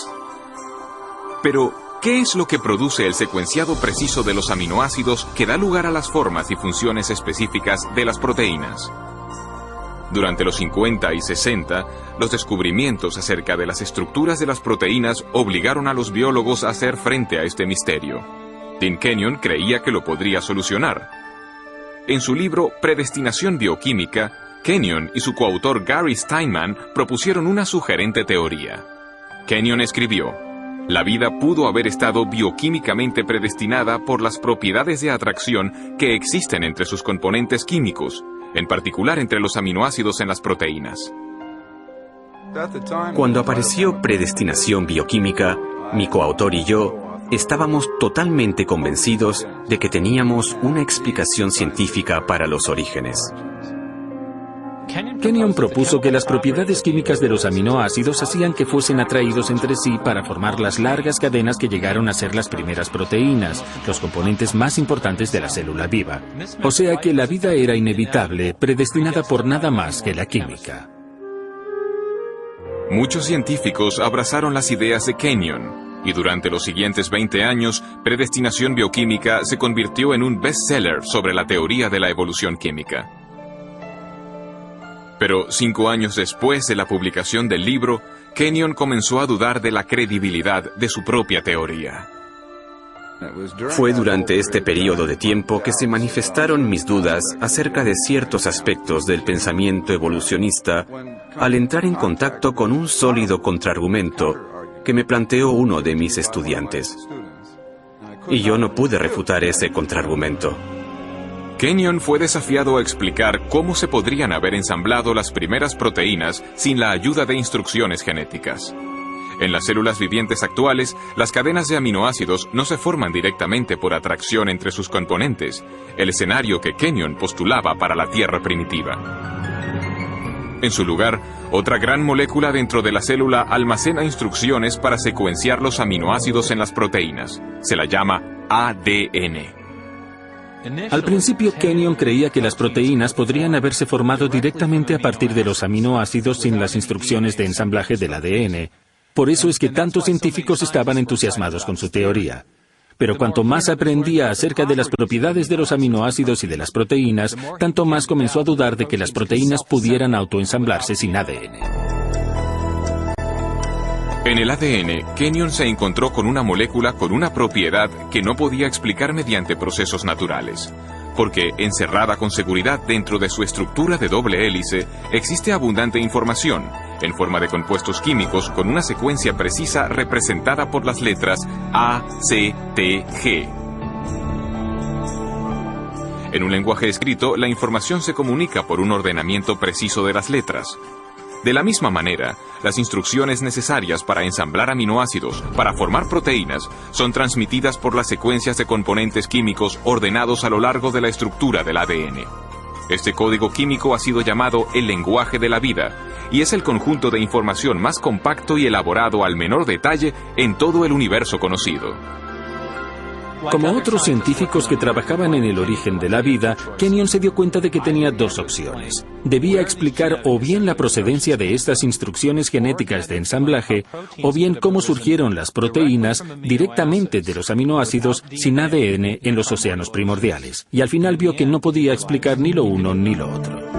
Pero, ¿qué es lo que produce el secuenciado preciso de los aminoácidos que da lugar a las formas y funciones específicas de las proteínas? Durante los 50 y 60, los descubrimientos acerca de las estructuras de las proteínas obligaron a los biólogos a hacer frente a este misterio. Dean Kenyon creía que lo podría solucionar. En su libro Predestinación bioquímica, Kenyon y su coautor Gary Steinman propusieron una sugerente teoría. Kenyon escribió: la vida pudo haber estado bioquímicamente predestinada por las propiedades de atracción que existen entre sus componentes químicos, en particular entre los aminoácidos en las proteínas. Cuando apareció Predestinación bioquímica, mi coautor y yo estábamos totalmente convencidos de que teníamos una explicación científica para los orígenes. Kenyon propuso que las propiedades químicas de los aminoácidos hacían que fuesen atraídos entre sí para formar las largas cadenas que llegaron a ser las primeras proteínas, los componentes más importantes de la célula viva. O sea que la vida era inevitable, predestinada por nada más que la química. Muchos científicos abrazaron las ideas de Kenyon, y durante los siguientes 20 años, Predestinación bioquímica se convirtió en un bestseller sobre la teoría de la evolución química. Pero 5 años después de la publicación del libro, Kenyon comenzó a dudar de la credibilidad de su propia teoría. Fue durante este periodo de tiempo que se manifestaron mis dudas acerca de ciertos aspectos del pensamiento evolucionista al entrar en contacto con un sólido contraargumento que me planteó uno de mis estudiantes. Y yo no pude refutar ese contraargumento. Kenyon fue desafiado a explicar cómo se podrían haber ensamblado las primeras proteínas sin la ayuda de instrucciones genéticas. En las células vivientes actuales, las cadenas de aminoácidos no se forman directamente por atracción entre sus componentes, el escenario que Kenyon postulaba para la Tierra primitiva. En su lugar, Otra gran molécula dentro de la célula almacena instrucciones para secuenciar los aminoácidos en las proteínas. Se la llama ADN. Al principio, Kenyon creía que las proteínas podrían haberse formado directamente a partir de los aminoácidos sin las instrucciones de ensamblaje del ADN. Por eso es que tantos científicos estaban entusiasmados con su teoría. Pero cuanto más aprendía acerca de las propiedades de los aminoácidos y de las proteínas, tanto más comenzó a dudar de que las proteínas pudieran autoensamblarse sin ADN. En el ADN, Kenyon se encontró con una molécula con una propiedad que no podía explicar mediante procesos naturales. Porque, encerrada con seguridad dentro de su estructura de doble hélice, existe abundante información, en forma de compuestos químicos con una secuencia precisa representada por las letras A, C, T, G. En un lenguaje escrito, la información se comunica por un ordenamiento preciso de las letras. De la misma manera, las instrucciones necesarias para ensamblar aminoácidos, para formar proteínas, son transmitidas por las secuencias de componentes químicos ordenados a lo largo de la estructura del ADN. Este código químico ha sido llamado el lenguaje de la vida, y es el conjunto de información más compacto y elaborado al menor detalle en todo el universo conocido. Como otros científicos que trabajaban en el origen de la vida, Kenyon se dio cuenta de que tenía dos opciones. Debía explicar o bien la procedencia de estas instrucciones genéticas de ensamblaje, o bien cómo surgieron las proteínas directamente de los aminoácidos sin ADN en los océanos primordiales. Y al final vio que no podía explicar ni lo uno ni lo otro.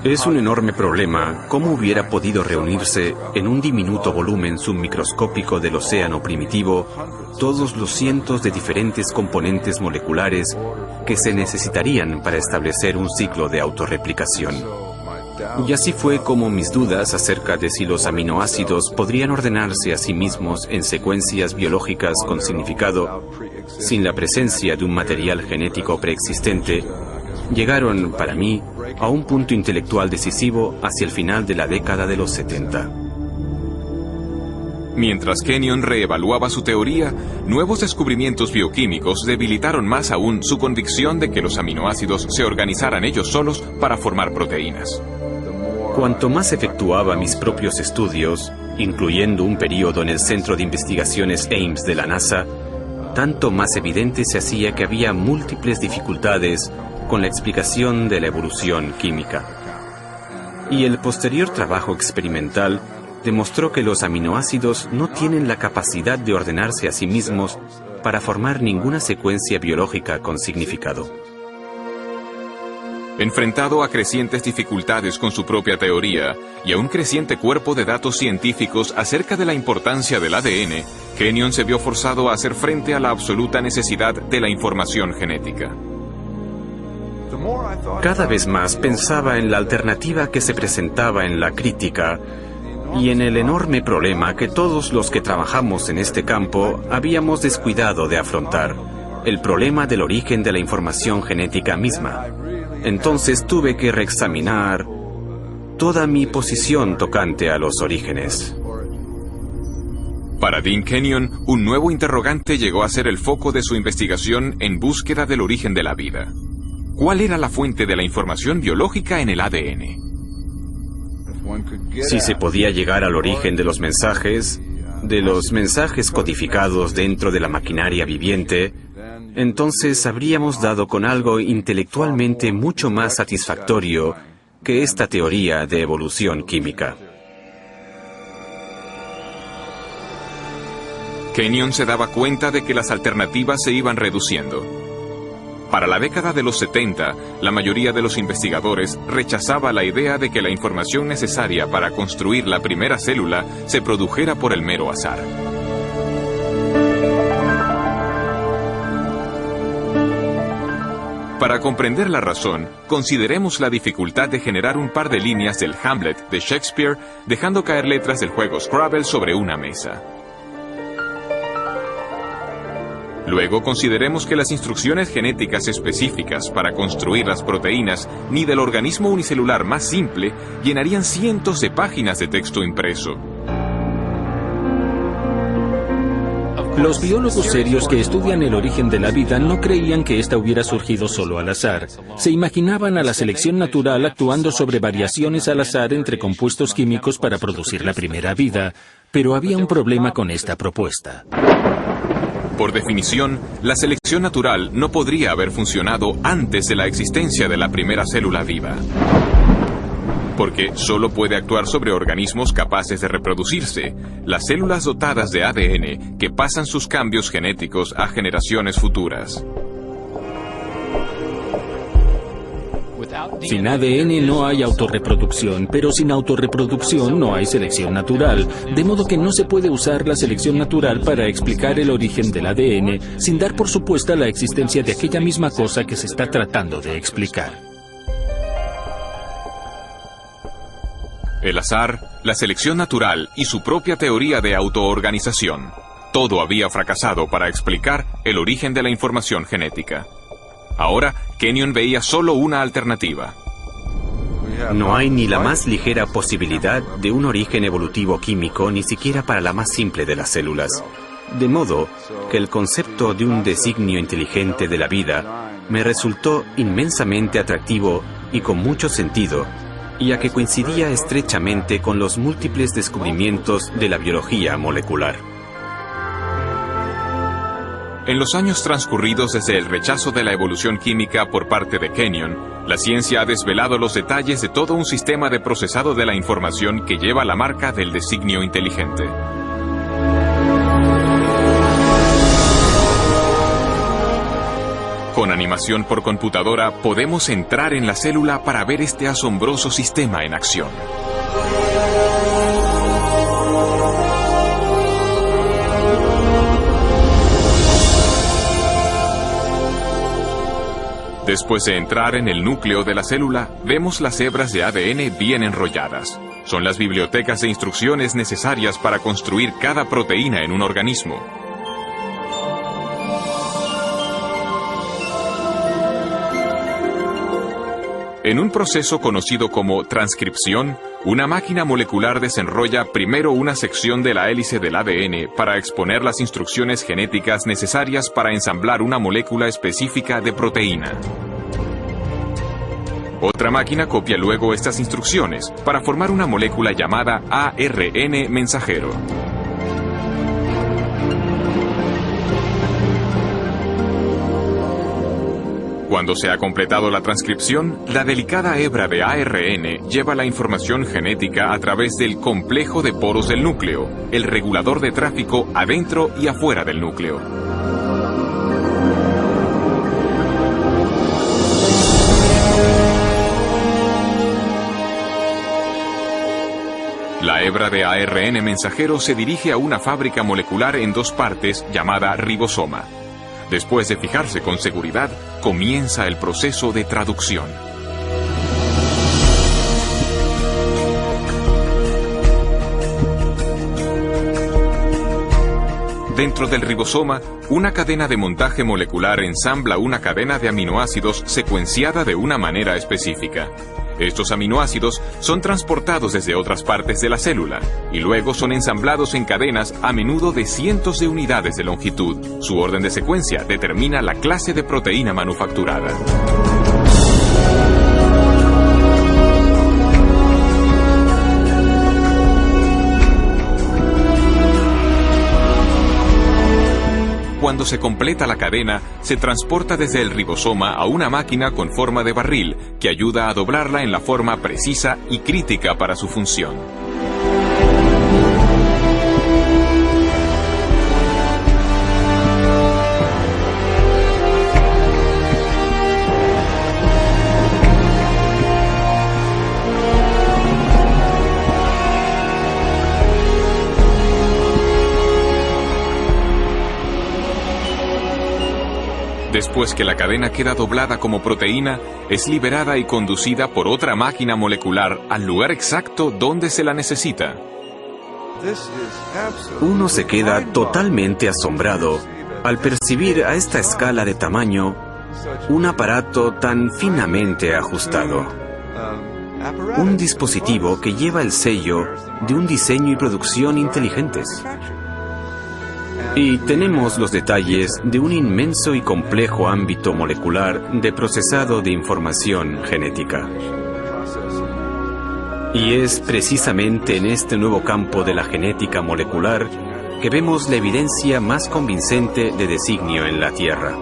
Es un enorme problema cómo hubiera podido reunirse en un diminuto volumen submicroscópico del océano primitivo todos los cientos de diferentes componentes moleculares que se necesitarían para establecer un ciclo de autorreplicación. Y así fue como mis dudas acerca de si los aminoácidos podrían ordenarse a sí mismos en secuencias biológicas con significado, sin la presencia de un material genético preexistente, llegaron, para mí, a un punto intelectual decisivo hacia el final de la década de los 70. Mientras Kenyon reevaluaba su teoría, nuevos descubrimientos bioquímicos debilitaron más aún su convicción de que los aminoácidos se organizaran ellos solos para formar proteínas. Cuanto más efectuaba mis propios estudios, incluyendo un periodo en el Centro de Investigaciones Ames de la NASA, tanto más evidente se hacía que había múltiples dificultades con la explicación de la evolución química. Y el posterior trabajo experimental demostró que los aminoácidos no tienen la capacidad de ordenarse a sí mismos para formar ninguna secuencia biológica con significado. Enfrentado a crecientes dificultades con su propia teoría y a un creciente cuerpo de datos científicos acerca de la importancia del ADN, Kenyon se vio forzado a hacer frente a la absoluta necesidad de la información genética. Cada vez más pensaba en la alternativa que se presentaba en la crítica y en el enorme problema que todos los que trabajamos en este campo habíamos descuidado de afrontar, el problema del origen de la información genética misma. Entonces tuve que reexaminar toda mi posición tocante a los orígenes. Para Dean Kenyon, un nuevo interrogante llegó a ser el foco de su investigación en búsqueda del origen de la vida. ¿Cuál era la fuente de la información biológica en el ADN? Si se podía llegar al origen de los mensajes codificados dentro de la maquinaria viviente, entonces habríamos dado con algo intelectualmente mucho más satisfactorio que esta teoría de evolución química. Kenyon se daba cuenta de que las alternativas se iban reduciendo. Para la década de los 70, la mayoría de los investigadores rechazaba la idea de que la información necesaria para construir la primera célula se produjera por el mero azar. Para comprender la razón, consideremos la dificultad de generar un par de líneas del Hamlet de Shakespeare dejando caer letras del juego Scrabble sobre una mesa. Luego consideremos que las instrucciones genéticas específicas para construir las proteínas ni del organismo unicelular más simple llenarían cientos de páginas de texto impreso. Los biólogos serios que estudian el origen de la vida no creían que ésta hubiera surgido solo al azar. Se imaginaban a la selección natural actuando sobre variaciones al azar entre compuestos químicos para producir la primera vida, pero había un problema con esta propuesta. Por definición, la selección natural no podría haber funcionado antes de la existencia de la primera célula viva, porque solo puede actuar sobre organismos capaces de reproducirse, las células dotadas de ADN que pasan sus cambios genéticos a generaciones futuras. Sin ADN no hay autorreproducción, pero sin autorreproducción no hay selección natural, de modo que no se puede usar la selección natural para explicar el origen del ADN sin dar por supuesta la existencia de aquella misma cosa que se está tratando de explicar. El azar, la selección natural y su propia teoría de autoorganización. Todo había fracasado para explicar el origen de la información genética. Ahora, Kenyon veía solo una alternativa. No hay ni la más ligera posibilidad de un origen evolutivo químico, ni siquiera para la más simple de las células. De modo que el concepto de un designio inteligente de la vida me resultó inmensamente atractivo y con mucho sentido, ya que coincidía estrechamente con los múltiples descubrimientos de la biología molecular. En los años transcurridos desde el rechazo de la evolución química por parte de Kenyon, la ciencia ha desvelado los detalles de todo un sistema de procesado de la información que lleva la marca del designio inteligente. Con animación por computadora podemos entrar en la célula para ver este asombroso sistema en acción. Después de entrar en el núcleo de la célula, vemos las hebras de ADN bien enrolladas. Son las bibliotecas de instrucciones necesarias para construir cada proteína en un organismo. En un proceso conocido como transcripción, una máquina molecular desenrolla primero una sección de la hélice del ADN para exponer las instrucciones genéticas necesarias para ensamblar una molécula específica de proteína. Otra máquina copia luego estas instrucciones para formar una molécula llamada ARN mensajero. Cuando se ha completado la transcripción, la delicada hebra de ARN lleva la información genética a través del complejo de poros del núcleo, el regulador de tráfico adentro y afuera del núcleo. La hebra de ARN mensajero se dirige a una fábrica molecular en dos partes llamada ribosoma. Después de fijarse con seguridad, comienza el proceso de traducción. Dentro del ribosoma, una cadena de montaje molecular ensambla una cadena de aminoácidos secuenciada de una manera específica. Estos aminoácidos son transportados desde otras partes de la célula y luego son ensamblados en cadenas a menudo de cientos de unidades de longitud. Su orden de secuencia determina la clase de proteína manufacturada. Cuando se completa la cadena, se transporta desde el ribosoma a una máquina con forma de barril que ayuda a doblarla en la forma precisa y crítica para su función. Después que la cadena queda doblada como proteína, es liberada y conducida por otra máquina molecular al lugar exacto donde se la necesita. Uno se queda totalmente asombrado al percibir a esta escala de tamaño un aparato tan finamente ajustado. Un dispositivo que lleva el sello de un diseño y producción inteligentes. Y tenemos los detalles de un inmenso y complejo ámbito molecular de procesado de información genética. Y es precisamente en este nuevo campo de la genética molecular que vemos la evidencia más convincente de designio en la Tierra.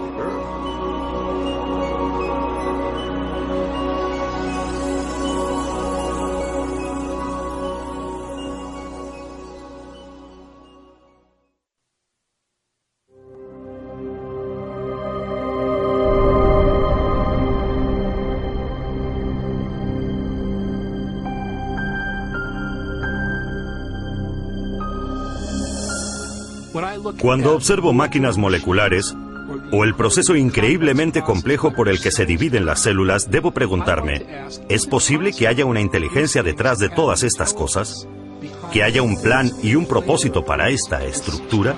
Cuando observo máquinas moleculares o el proceso increíblemente complejo por el que se dividen las células, debo preguntarme, ¿es posible que haya una inteligencia detrás de todas estas cosas? ¿Que haya un plan y un propósito para esta estructura?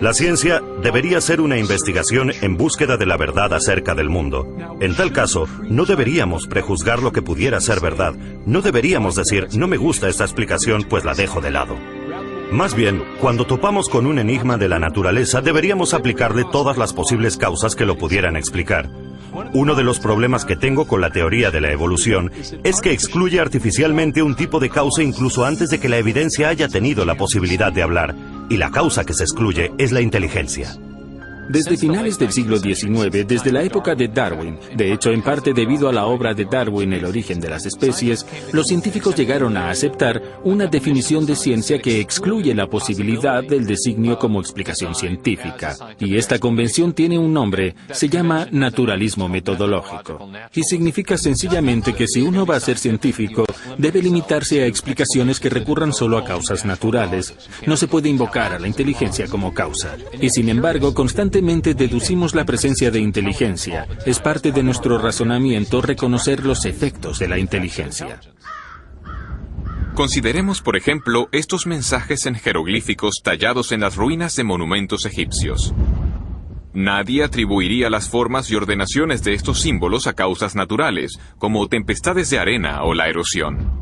La ciencia debería ser una investigación en búsqueda de la verdad acerca del mundo. En tal caso, no deberíamos prejuzgar lo que pudiera ser verdad. No deberíamos decir, no me gusta esta explicación, pues la dejo de lado. Más bien, cuando topamos con un enigma de la naturaleza, deberíamos aplicarle todas las posibles causas que lo pudieran explicar. Uno de los problemas que tengo con la teoría de la evolución es que excluye artificialmente un tipo de causa incluso antes de que la evidencia haya tenido la posibilidad de hablar, y la causa que se excluye es la inteligencia. Desde finales del siglo XIX, desde la época de Darwin, de hecho en parte debido a la obra de Darwin, El origen de las especies, los científicos llegaron a aceptar una definición de ciencia que excluye la posibilidad del designio como explicación científica. Y esta convención tiene un nombre, se llama naturalismo metodológico. Y significa sencillamente que si uno va a ser científico, debe limitarse a explicaciones que recurran solo a causas naturales. No se puede invocar a la inteligencia como causa. Y sin embargo, constantemente deducimos la presencia de inteligencia. Es parte de nuestro razonamiento reconocer los efectos de la inteligencia. Consideremos, por ejemplo, estos mensajes en jeroglíficos tallados en las ruinas de monumentos egipcios. Nadie atribuiría las formas y ordenaciones de estos símbolos a causas naturales, como tempestades de arena o la erosión.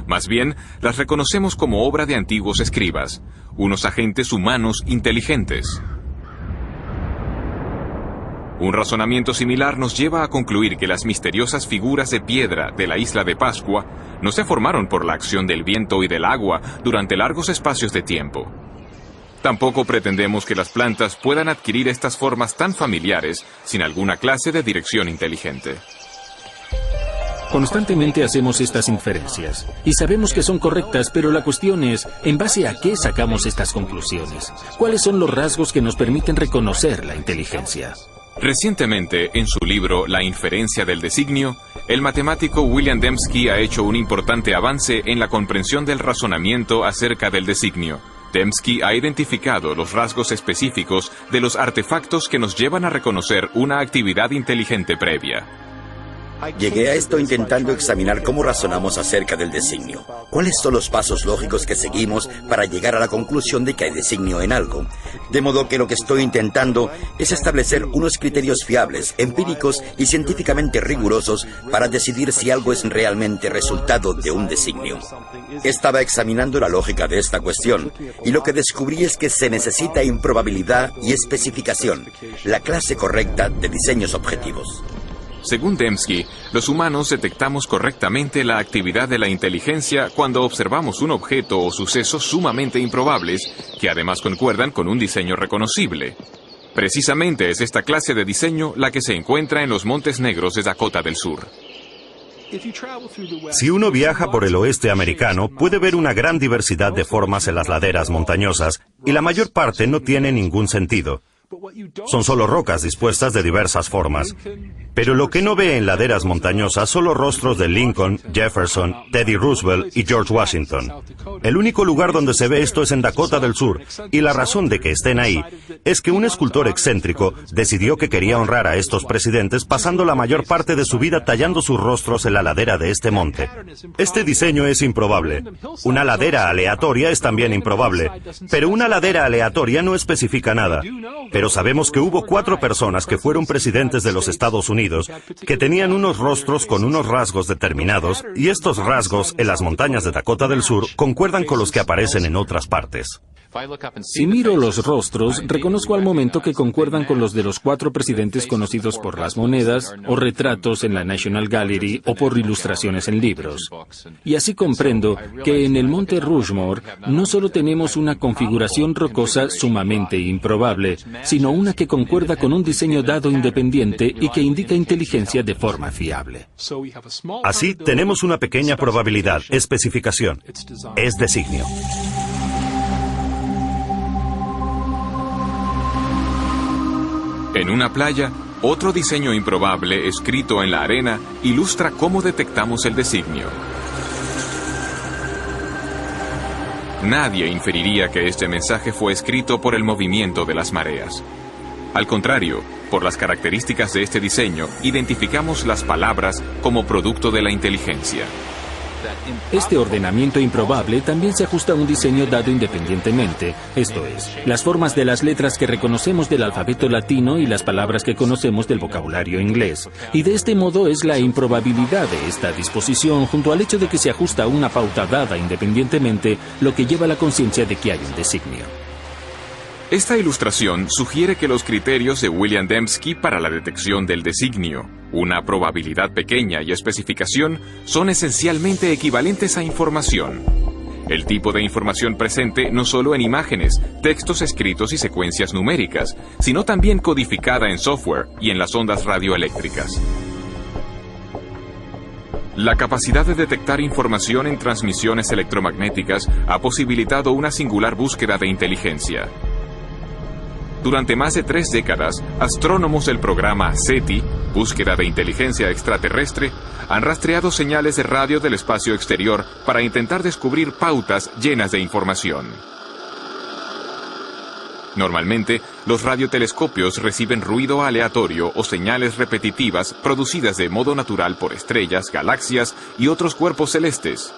Más bien, las reconocemos como obra de antiguos escribas, unos agentes humanos inteligentes. Un razonamiento similar nos lleva a concluir que las misteriosas figuras de piedra de la isla de Pascua no se formaron por la acción del viento y del agua durante largos espacios de tiempo. Tampoco pretendemos que las plantas puedan adquirir estas formas tan familiares sin alguna clase de dirección inteligente. Constantemente hacemos estas inferencias y sabemos que son correctas, pero la cuestión es, ¿en base a qué sacamos estas conclusiones? ¿Cuáles son los rasgos que nos permiten reconocer la inteligencia? Recientemente, en su libro La inferencia del designio, el matemático William Dembski ha hecho un importante avance en la comprensión del razonamiento acerca del designio. Dembski ha identificado los rasgos específicos de los artefactos que nos llevan a reconocer una actividad inteligente previa. Llegué a esto intentando examinar cómo razonamos acerca del designio. ¿Cuáles son los pasos lógicos que seguimos para llegar a la conclusión de que hay designio en algo? De modo que lo que estoy intentando es establecer unos criterios fiables, empíricos y científicamente rigurosos para decidir si algo es realmente resultado de un designio. Estaba examinando la lógica de esta cuestión y lo que descubrí es que se necesita improbabilidad y especificación, la clase correcta de diseños objetivos. Según Dembski, los humanos detectamos correctamente la actividad de la inteligencia cuando observamos un objeto o sucesos sumamente improbables, que además concuerdan con un diseño reconocible. Precisamente es esta clase de diseño la que se encuentra en los Montes Negros de Dakota del Sur. Si uno viaja por el oeste americano, puede ver una gran diversidad de formas en las laderas montañosas, y la mayor parte no tiene ningún sentido. Son solo rocas dispuestas de diversas formas. Pero lo que no ve en laderas montañosas son los rostros de Lincoln, Jefferson, Teddy Roosevelt y George Washington. El único lugar donde se ve esto es en Dakota del Sur, y la razón de que estén ahí es que un escultor excéntrico decidió que quería honrar a estos presidentes pasando la mayor parte de su vida tallando sus rostros en la ladera de este monte. Este diseño es improbable. Una ladera aleatoria es también improbable, pero una ladera aleatoria no especifica nada. Pero sabemos que hubo 4 personas que fueron presidentes de los Estados Unidos que tenían unos rostros con unos rasgos determinados, y estos rasgos en las montañas de Dakota del Sur concuerdan con los que aparecen en otras partes. Si miro los rostros, reconozco al momento que concuerdan con los de los 4 presidentes conocidos por las monedas o retratos en la National Gallery o por ilustraciones en libros. Y así comprendo que en el Monte Rushmore no solo tenemos una configuración rocosa sumamente improbable, sino una que concuerda con un diseño dado independiente y que indica inteligencia de forma fiable. Así tenemos una pequeña probabilidad, especificación. Es designio. En una playa, otro diseño improbable escrito en la arena ilustra cómo detectamos el designio. Nadie inferiría que este mensaje fue escrito por el movimiento de las mareas. Al contrario, por las características de este diseño, identificamos las palabras como producto de la inteligencia. Este ordenamiento improbable también se ajusta a un diseño dado independientemente, esto es, las formas de las letras que reconocemos del alfabeto latino y las palabras que conocemos del vocabulario inglés. Y de este modo es la improbabilidad de esta disposición, junto al hecho de que se ajusta a una pauta dada independientemente, lo que lleva a la conciencia de que hay un designio. Esta ilustración sugiere que los criterios de William Dembski para la detección del designio, una probabilidad pequeña y especificación, son esencialmente equivalentes a información. El tipo de información presente no solo en imágenes, textos escritos y secuencias numéricas, sino también codificada en software y en las ondas radioeléctricas. La capacidad de detectar información en transmisiones electromagnéticas ha posibilitado una singular búsqueda de inteligencia. Durante más de 3 décadas, astrónomos del programa SETI, Búsqueda de Inteligencia Extraterrestre, han rastreado señales de radio del espacio exterior para intentar descubrir pautas llenas de información. Normalmente, los radiotelescopios reciben ruido aleatorio o señales repetitivas producidas de modo natural por estrellas, galaxias y otros cuerpos celestes.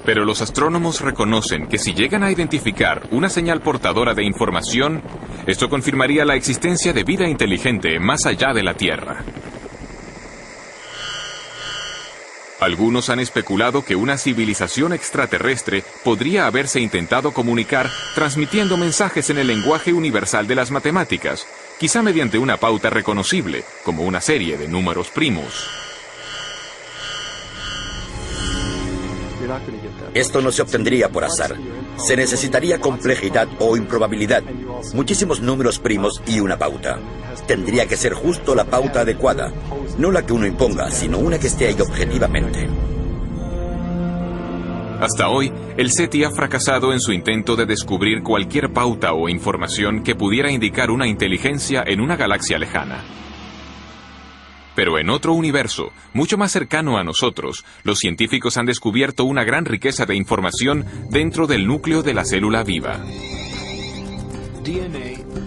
Pero los astrónomos reconocen que si llegan a identificar una señal portadora de información, esto confirmaría la existencia de vida inteligente más allá de la Tierra. Algunos han especulado que una civilización extraterrestre podría haberse intentado comunicar transmitiendo mensajes en el lenguaje universal de las matemáticas, quizá mediante una pauta reconocible, como una serie de números primos. Esto no se obtendría por azar. Se necesitaría complejidad o improbabilidad, muchísimos números primos y una pauta. Tendría que ser justo la pauta adecuada, no la que uno imponga, sino una que esté ahí objetivamente. Hasta hoy, el SETI ha fracasado en su intento de descubrir cualquier pauta o información que pudiera indicar una inteligencia en una galaxia lejana. Pero en otro universo, mucho más cercano a nosotros, los científicos han descubierto una gran riqueza de información dentro del núcleo de la célula viva.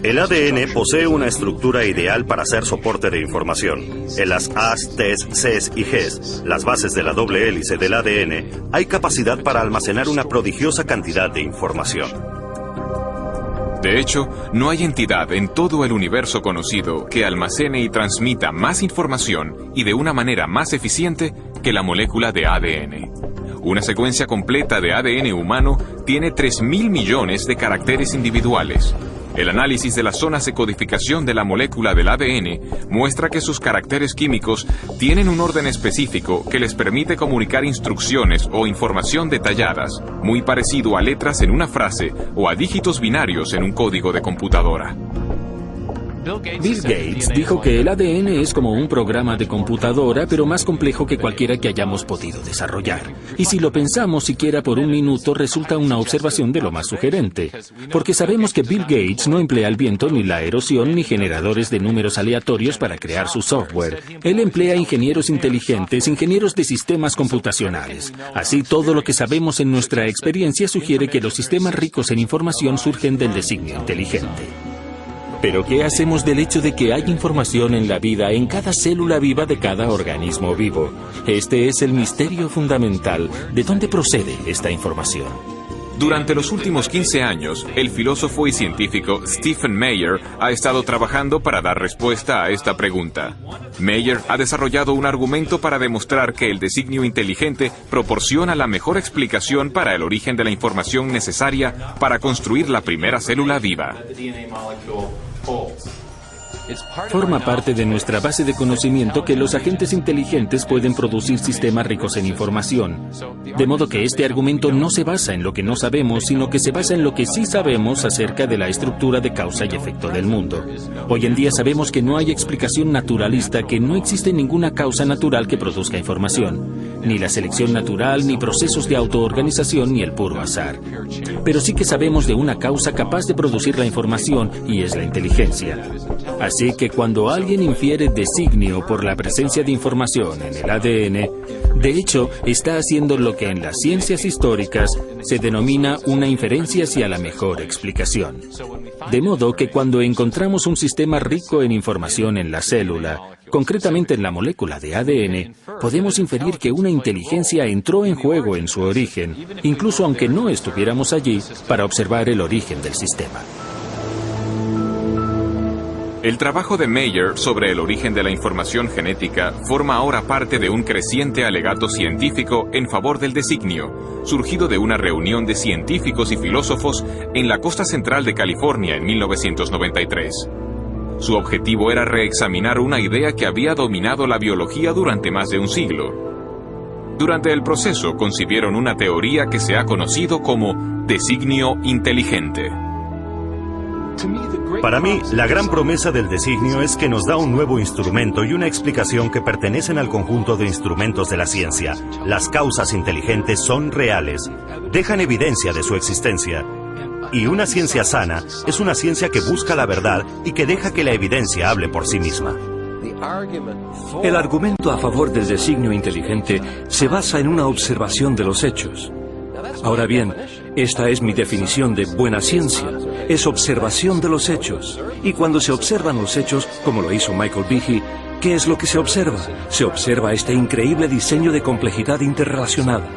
El ADN posee una estructura ideal para ser soporte de información. En las A's, T's, C's y G's, las bases de la doble hélice del ADN, hay capacidad para almacenar una prodigiosa cantidad de información. De hecho, no hay entidad en todo el universo conocido que almacene y transmita más información y de una manera más eficiente que la molécula de ADN. Una secuencia completa de ADN humano tiene 3.000 millones de caracteres individuales. El análisis de las zonas de codificación de la molécula del ADN muestra que sus caracteres químicos tienen un orden específico que les permite comunicar instrucciones o información detalladas, muy parecido a letras en una frase o a dígitos binarios en un código de computadora. Bill Gates dijo que el ADN es como un programa de computadora, pero más complejo que cualquiera que hayamos podido desarrollar. Y si lo pensamos siquiera por un minuto, resulta una observación de lo más sugerente. Porque sabemos que Bill Gates no emplea el viento, ni la erosión, ni generadores de números aleatorios para crear su software. Él emplea ingenieros inteligentes, ingenieros de sistemas computacionales. Así, todo lo que sabemos en nuestra experiencia sugiere que los sistemas ricos en información surgen del designio inteligente. Pero ¿qué hacemos del hecho de que hay información en la vida, en cada célula viva de cada organismo vivo? Este es el misterio fundamental. ¿De dónde procede esta información? Durante los últimos 15 años, el filósofo y científico Stephen Meyer ha estado trabajando para dar respuesta a esta pregunta. Meyer ha desarrollado un argumento para demostrar que el designio inteligente proporciona la mejor explicación para el origen de la información necesaria para construir la primera célula viva. Forma parte de nuestra base de conocimiento que los agentes inteligentes pueden producir sistemas ricos en información. De modo que este argumento no se basa en lo que no sabemos, sino que se basa en lo que sí sabemos acerca de la estructura de causa y efecto del mundo. Hoy en día sabemos que no hay explicación naturalista, que no existe ninguna causa natural que produzca información. Ni la selección natural, ni procesos de autoorganización, ni el puro azar. Pero sí que sabemos de una causa capaz de producir la información, y es la inteligencia. Así que cuando alguien infiere designio por la presencia de información en el ADN, de hecho, está haciendo lo que en las ciencias históricas se denomina una inferencia hacia la mejor explicación. De modo que cuando encontramos un sistema rico en información en la célula, concretamente en la molécula de ADN, podemos inferir que una inteligencia entró en juego en su origen, incluso aunque no estuviéramos allí para observar el origen del sistema. El trabajo de Meyer sobre el origen de la información genética forma ahora parte de un creciente alegato científico en favor del designio, surgido de una reunión de científicos y filósofos en la costa central de California en 1993. Su objetivo era reexaminar una idea que había dominado la biología durante más de un siglo. Durante el proceso concibieron una teoría que se ha conocido como designio inteligente. Para mí, la gran promesa del designio es que nos da un nuevo instrumento y una explicación que pertenecen al conjunto de instrumentos de la ciencia. Las causas inteligentes son reales, dejan evidencia de su existencia. Y una ciencia sana es una ciencia que busca la verdad y que deja que la evidencia hable por sí misma. El argumento a favor del designio inteligente se basa en una observación de los hechos. Ahora bien, esta es mi definición de buena ciencia. Es observación de los hechos. Y cuando se observan los hechos, como lo hizo Michael Behe, ¿qué es lo que se observa? Se observa este increíble diseño de complejidad interrelacionada.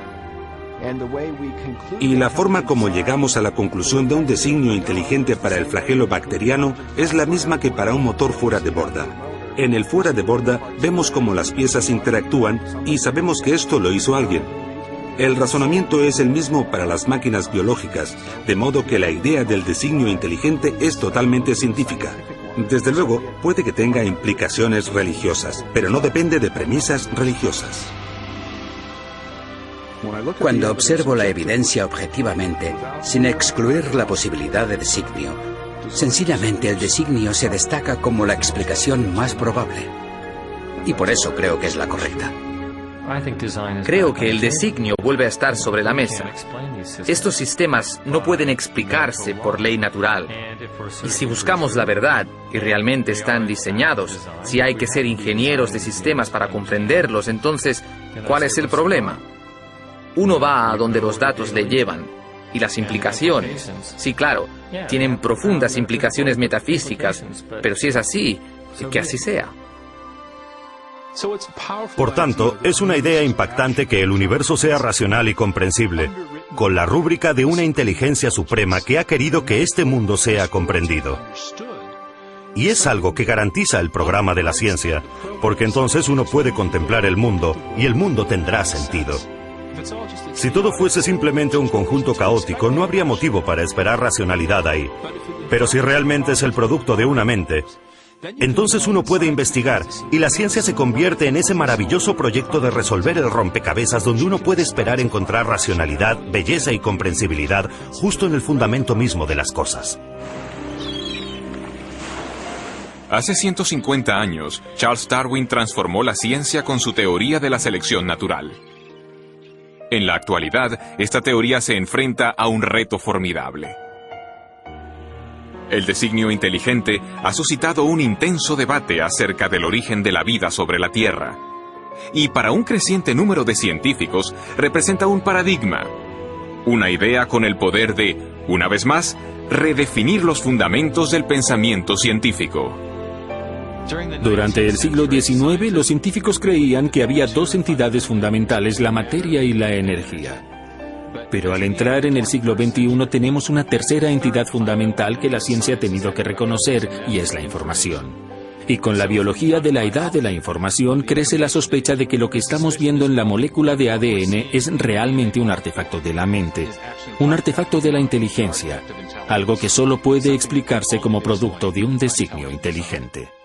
Y la forma como llegamos a la conclusión de un designio inteligente para el flagelo bacteriano es la misma que para un motor fuera de borda. En el fuera de borda vemos cómo las piezas interactúan y sabemos que esto lo hizo alguien. El razonamiento es el mismo para las máquinas biológicas, de modo que la idea del designio inteligente es totalmente científica. Desde luego, puede que tenga implicaciones religiosas, pero no depende de premisas religiosas. Cuando observo la evidencia objetivamente, sin excluir la posibilidad de designio, sencillamente el designio se destaca como la explicación más probable. Y por eso creo que es la correcta. Creo que el designio vuelve a estar sobre la mesa. Estos sistemas no pueden explicarse por ley natural. Y si buscamos la verdad, y realmente están diseñados, si hay que ser ingenieros de sistemas para comprenderlos, entonces, ¿cuál es el problema? Uno va a donde los datos le llevan. Y las implicaciones, sí, claro, tienen profundas implicaciones metafísicas, pero si es así, que así sea. Por tanto, es una idea impactante que el universo sea racional y comprensible, con la rúbrica de una inteligencia suprema que ha querido que este mundo sea comprendido. Y es algo que garantiza el programa de la ciencia, porque entonces uno puede contemplar el mundo y el mundo tendrá sentido. Si todo fuese simplemente un conjunto caótico, no habría motivo para esperar racionalidad ahí. Pero si realmente es el producto de una mente, entonces uno puede investigar y la ciencia se convierte en ese maravilloso proyecto de resolver el rompecabezas donde uno puede esperar encontrar racionalidad, belleza y comprensibilidad justo en el fundamento mismo de las cosas. Hace 150 años, Charles Darwin transformó la ciencia con su teoría de la selección natural. En la actualidad, esta teoría se enfrenta a un reto formidable. El designio inteligente ha suscitado un intenso debate acerca del origen de la vida sobre la Tierra. Y para un creciente número de científicos, representa un paradigma. Una idea con el poder de, una vez más, redefinir los fundamentos del pensamiento científico. Durante el siglo XIX, los científicos creían que había dos entidades fundamentales, la materia y la energía. Pero al entrar en el siglo XXI tenemos una tercera entidad fundamental que la ciencia ha tenido que reconocer, y es la información. Y con la biología de la edad de la información crece la sospecha de que lo que estamos viendo en la molécula de ADN es realmente un artefacto de la mente, un artefacto de la inteligencia, algo que solo puede explicarse como producto de un designio inteligente.